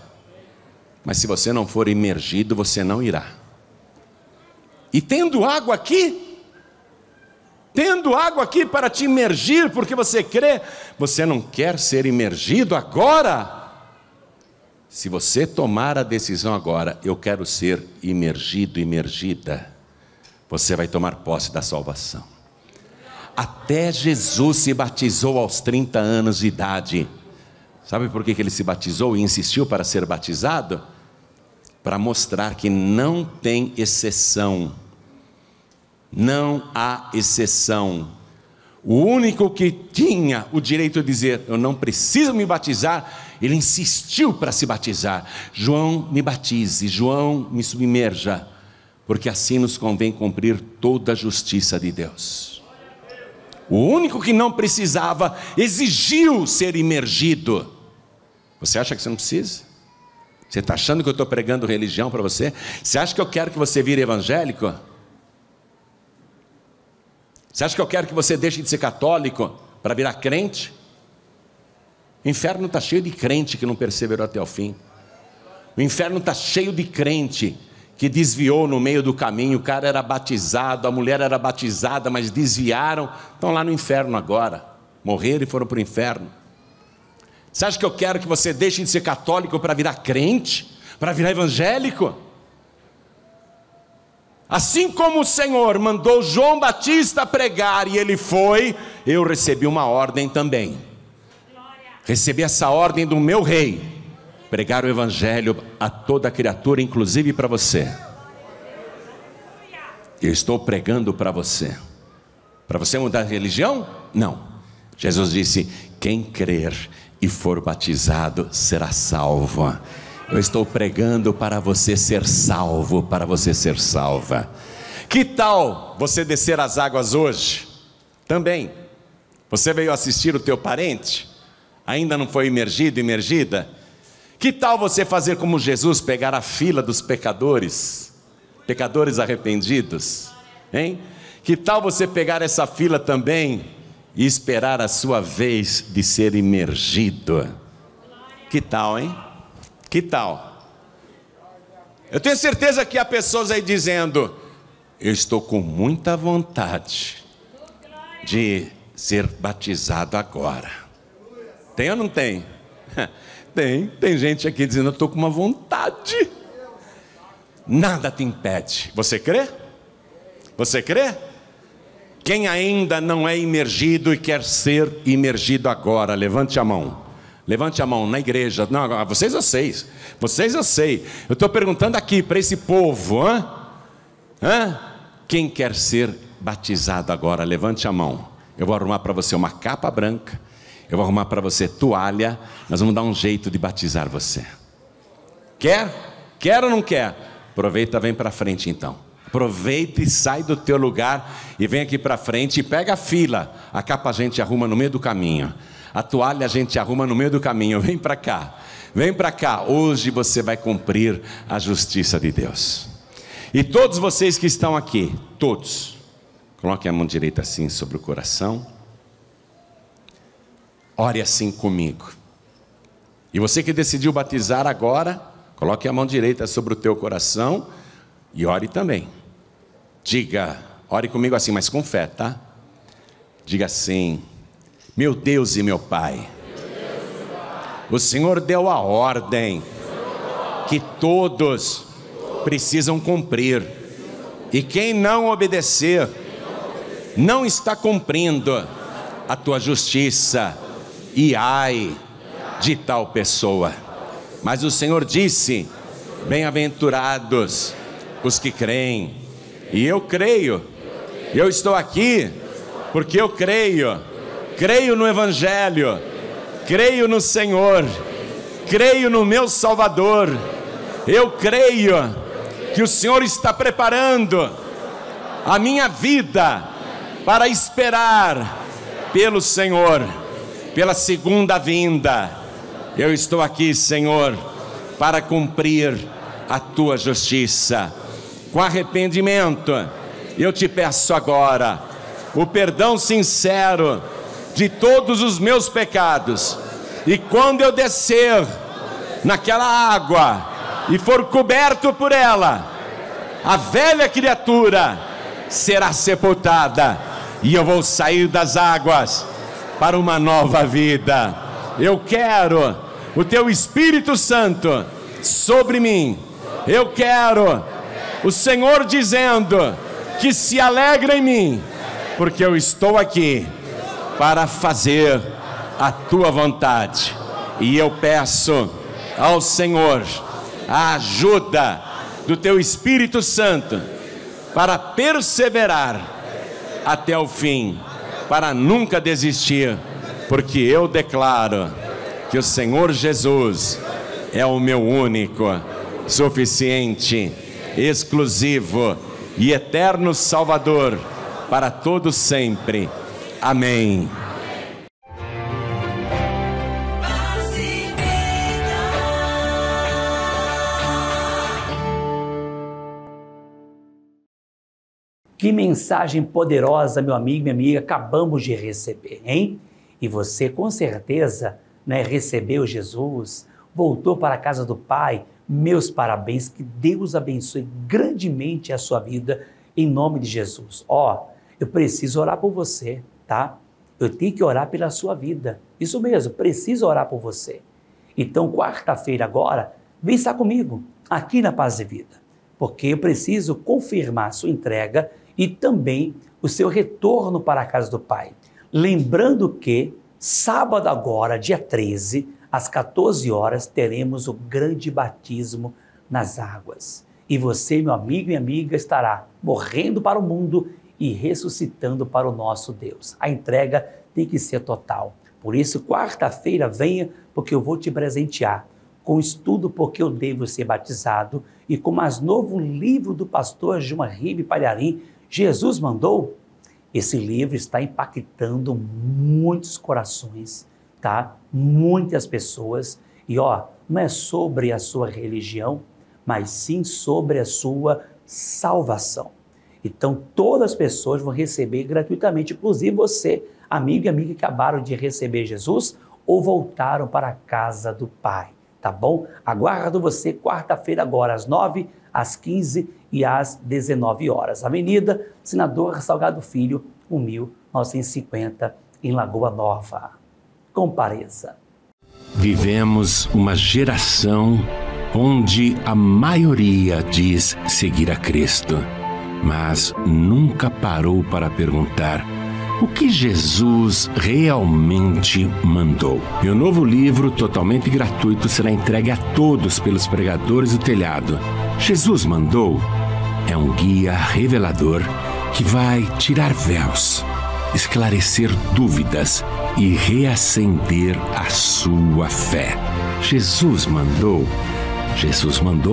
mas se você não for imergido, você não irá. E tendo água aqui para te imergir, porque você crê, você não quer ser imergido agora? Se você tomar a decisão agora, eu quero ser imergido, imergida, você vai tomar posse da salvação. Até Jesus se batizou aos 30 anos de idade. Sabe por que ele se batizou e insistiu para ser batizado? Para mostrar que não tem exceção. Não há exceção. O único que tinha o direito de dizer, eu não preciso me batizar, ele insistiu para se batizar. João, me batize, João, me submerja, porque assim nos convém cumprir toda a justiça de Deus. O único que não precisava, exigiu ser imergido. Você acha que você não precisa? Você está achando que eu estou pregando religião para você? Você acha que eu quero que você vire evangélico? Você acha que eu quero que você deixe de ser católico para virar crente? O inferno está cheio de crente que não perseverou até o fim. O inferno está cheio de crente que desviou no meio do caminho. O cara era batizado, a mulher era batizada, mas desviaram, estão lá no inferno agora, morreram e foram para o inferno. Você acha que eu quero que você deixe de ser católico para virar crente, para virar evangélico? Assim como o Senhor mandou João Batista pregar e ele foi, eu recebi uma ordem também. Recebi essa ordem do meu Rei, pregar o Evangelho a toda criatura, inclusive para você. Eu estou pregando para você. Para você mudar de religião? Não. Jesus disse, quem crer e for batizado será salvo. Eu estou pregando para você ser salvo, para você ser salva. Que tal você descer as águas hoje? Também. Você veio assistir o teu parente? Ainda não foi imergido, imergida? Que tal você fazer como Jesus, pegar a fila dos pecadores arrependidos, hein? Que tal você pegar essa fila também e esperar a sua vez de ser imergido? Que tal, hein? Que tal? Eu tenho certeza que há pessoas aí dizendo: eu estou com muita vontade de ser batizado agora. Tem ou não tem? Tem gente aqui dizendo: eu estou com uma vontade. Nada te impede. Você crê? Você crê? Quem ainda não é imergido e quer ser imergido agora, levante a mão. Levante a mão na igreja. Não, vocês eu sei. Vocês eu sei. Eu estou perguntando aqui para esse povo. Quem quer ser batizado agora, levante a mão. Eu vou arrumar para você uma capa branca. Eu vou arrumar para você toalha. Nós vamos dar um jeito de batizar você. Quer? Quer ou não quer? Aproveita, vem para frente então. Aproveita e sai do teu lugar e vem aqui para frente e pega a fila. A capa a gente arruma no meio do caminho. A toalha a gente arruma no meio do caminho. Vem para cá. Vem para cá. Hoje você vai cumprir a justiça de Deus. E todos vocês que estão aqui, todos, coloquem a mão direita assim sobre o coração. Ore assim comigo. E você que decidiu batizar agora, coloque a mão direita sobre o teu coração e ore também. Diga, ore comigo assim, mas com fé, tá? Diga assim: meu Deus e meu Pai, o Senhor deu a ordem que todos precisam cumprir, e quem não obedecer não está cumprindo a tua justiça, e ai de tal pessoa. Mas o Senhor disse: bem-aventurados os que creem. E eu creio, eu estou aqui porque eu creio no Evangelho, creio no Senhor, creio no meu Salvador. Eu creio que o Senhor está preparando a minha vida para esperar pelo Senhor, pela segunda vinda. Eu estou aqui, Senhor, para cumprir a tua justiça. Com arrependimento, eu te peço agora o perdão sincero de todos os meus pecados. E quando eu descer naquela água e for coberto por ela, a velha criatura será sepultada e eu vou sair das águas para uma nova vida. Eu quero o teu Espírito Santo sobre mim. Eu quero o Senhor dizendo que se alegra em mim, porque eu estou aqui para fazer a tua vontade. E eu peço ao Senhor a ajuda do teu Espírito Santo para perseverar até o fim, para nunca desistir, porque eu declaro que o Senhor Jesus é o meu único, suficiente, exclusivo e eterno Salvador para todos sempre. Amém. Que mensagem poderosa, meu amigo e minha amiga, acabamos de receber, hein? E você com certeza, recebeu Jesus, voltou para a casa do Pai. Meus parabéns, que Deus abençoe grandemente a sua vida, em nome de Jesus. Eu preciso orar por você, tá? Eu tenho que orar pela sua vida. Isso mesmo, preciso orar por você. Então, quarta-feira agora, vem estar comigo, aqui na Paz e Vida, porque eu preciso confirmar a sua entrega e também o seu retorno para a casa do Pai. Lembrando que, sábado agora, dia 13, às 14 horas, teremos o grande batismo nas águas. E você, meu amigo e amiga, estará morrendo para o mundo e ressuscitando para o nosso Deus. A entrega tem que ser total. Por isso, quarta-feira, venha, porque eu vou te presentear com o estudo Porque eu Devo Ser Batizado e com o mais novo livro do pastor João Henrique Palharim, Jesus Mandou. Esse livro está impactando muitos corações, tá? Muitas pessoas. E não é sobre a sua religião, mas sim sobre a sua salvação. Então, todas as pessoas vão receber gratuitamente, inclusive você, amigo e amiga que acabaram de receber Jesus ou voltaram para a casa do Pai, tá bom? Aguardo você quarta-feira agora, às 9, às 15 e às 19 horas. Avenida Senador Salgado Filho, 1950, em Lagoa Nova. Compareça. Vivemos uma geração onde a maioria diz seguir a Cristo, mas nunca parou para perguntar o que Jesus realmente mandou. Meu novo livro, totalmente gratuito, será entregue a todos pelos pregadores do telhado. Jesus mandou é um guia revelador que vai tirar véus, esclarecer dúvidas e reacender a sua fé. Jesus mandou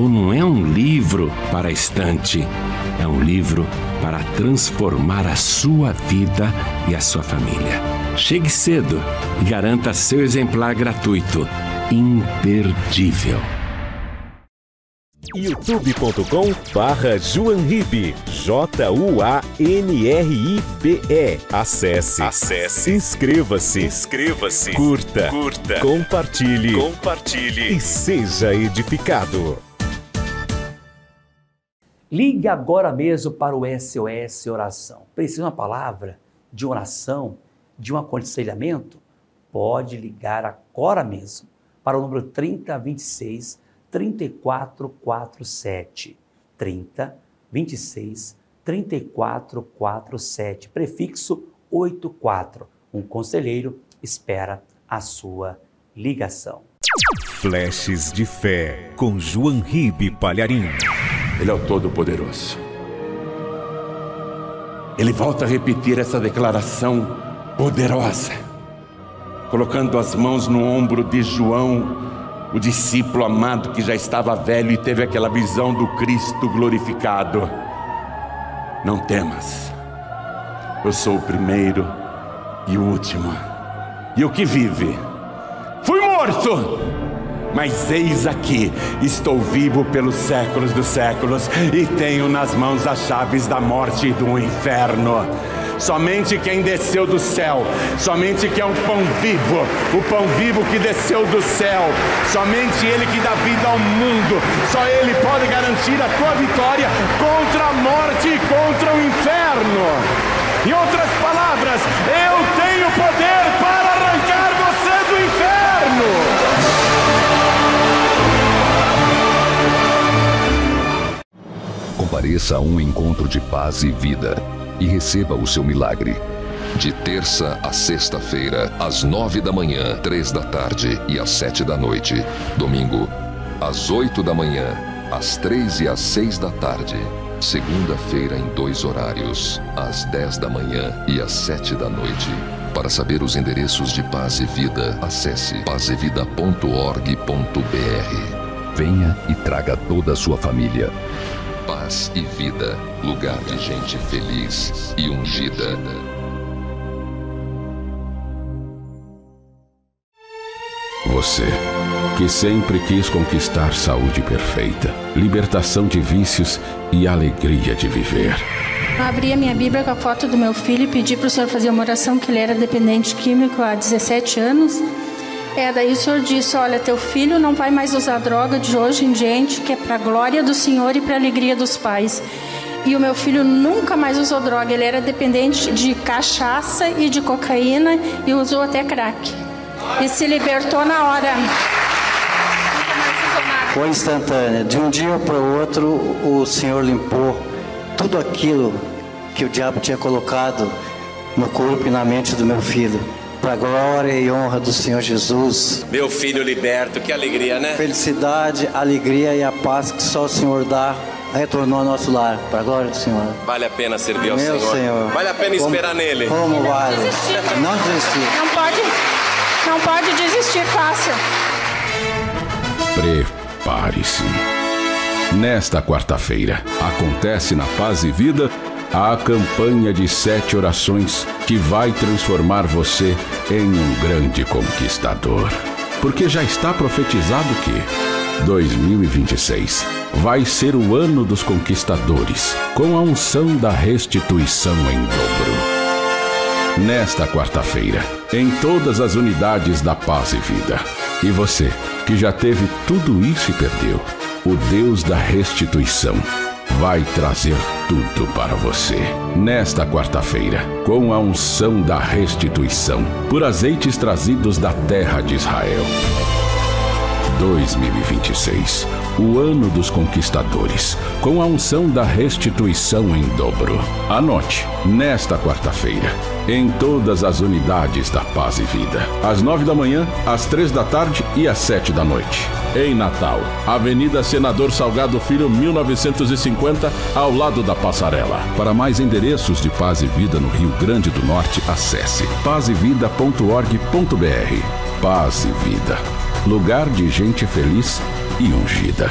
não é um livro para a estante, é um livro para transformar a sua vida e a sua família. Chegue cedo e garanta seu exemplar gratuito, imperdível. youtube.com/JuanRibe, JuanRibe. Acesse. Inscreva-se. Curta. Compartilhe. E seja edificado. Ligue agora mesmo para o SOS Oração. Precisa de uma palavra, de oração, de um aconselhamento? Pode ligar agora mesmo para o número 3026 3447. 3026 3447, prefixo 84. Um conselheiro espera a sua ligação. Flashes de Fé, com JuanRibe Palharim. Ele é o Todo-Poderoso. Ele volta a repetir essa declaração poderosa, colocando as mãos no ombro de João, o discípulo amado que já estava velho e teve aquela visão do Cristo glorificado. Não temas, eu sou o primeiro e o último, e o que vive. Fui morto, mas eis aqui, estou vivo pelos séculos dos séculos e tenho nas mãos as chaves da morte e do inferno. Somente quem desceu do céu, somente quem é um pão vivo, o pão vivo que desceu do céu, somente Ele que dá vida ao mundo, só Ele pode garantir a tua vitória contra a morte e contra o inferno. Em outras palavras, eu tenho poder para arrancar você do inferno. Compareça a um encontro de paz e vida e receba o seu milagre. De terça a sexta-feira, às 9 da manhã, 3 da tarde e às 7 da noite. Domingo, às 8 da manhã, às 3 e às 6 da tarde. Segunda-feira em 2 horários, às 10 da manhã e às 7 da noite. Para saber os endereços de Paz e Vida, acesse pazevida.org.br. Venha e traga toda a sua família. Paz e Vida, lugar de gente feliz e ungida. Você, que sempre quis conquistar saúde perfeita, libertação de vícios e alegria de viver. Eu abri a minha Bíblia com a foto do meu filho e pedi para o senhor fazer uma oração, que ele era dependente químico há 17 anos. Daí o senhor disse, olha, teu filho não vai mais usar droga de hoje em diante, que é para a glória do Senhor e para a alegria dos pais. E o meu filho nunca mais usou droga, ele era dependente de cachaça e de cocaína e usou até crack. E se libertou na hora. Foi instantânea. De um dia para o outro, o Senhor limpou tudo aquilo que o diabo tinha colocado no corpo e na mente do meu filho. Para a glória e honra do Senhor Jesus. Meu filho liberto, que alegria, né? Felicidade, alegria e a paz que só o Senhor dá retornou ao nosso lar. Para a glória do Senhor. Vale a pena servir ao Meu Senhor. Vale a pena esperar nele. Como vale? Não desistir. Não pode desistir fácil. Prepare-se. Nesta quarta-feira, acontece na Paz e Vida a campanha de 7 orações que vai transformar você em um grande conquistador. porque já está profetizado que 2026 vai ser o ano dos conquistadores, com a unção da restituição em dobro. Nesta quarta-feira, em todas as unidades da Paz e Vida. E você, que já teve tudo isso e perdeu, o Deus da restituição vai trazer tudo para você. Nesta quarta-feira, com a unção da restituição, por azeites trazidos da terra de Israel. 2026, o ano dos conquistadores, com a unção da restituição em dobro. Anote, nesta quarta-feira, em todas as unidades da Paz e Vida, às 9 da manhã, às 3 da tarde e às 7 da noite. Em Natal, Avenida Senador Salgado Filho, 1950, ao lado da Passarela. Para mais endereços de Paz e Vida no Rio Grande do Norte, acesse pazevida.org.br. Paz e Vida, lugar de gente feliz e ungida.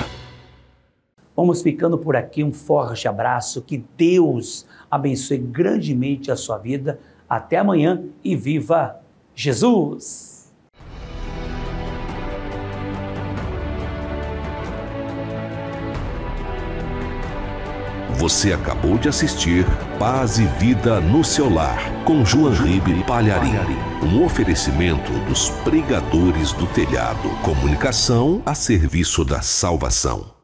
Vamos ficando por aqui, um forte abraço, que Deus abençoe grandemente a sua vida. Até amanhã e viva Jesus! Você acabou de assistir Paz e Vida no seu lar, com João Ribe Palharim. Um oferecimento dos pregadores do telhado. Comunicação a serviço da salvação.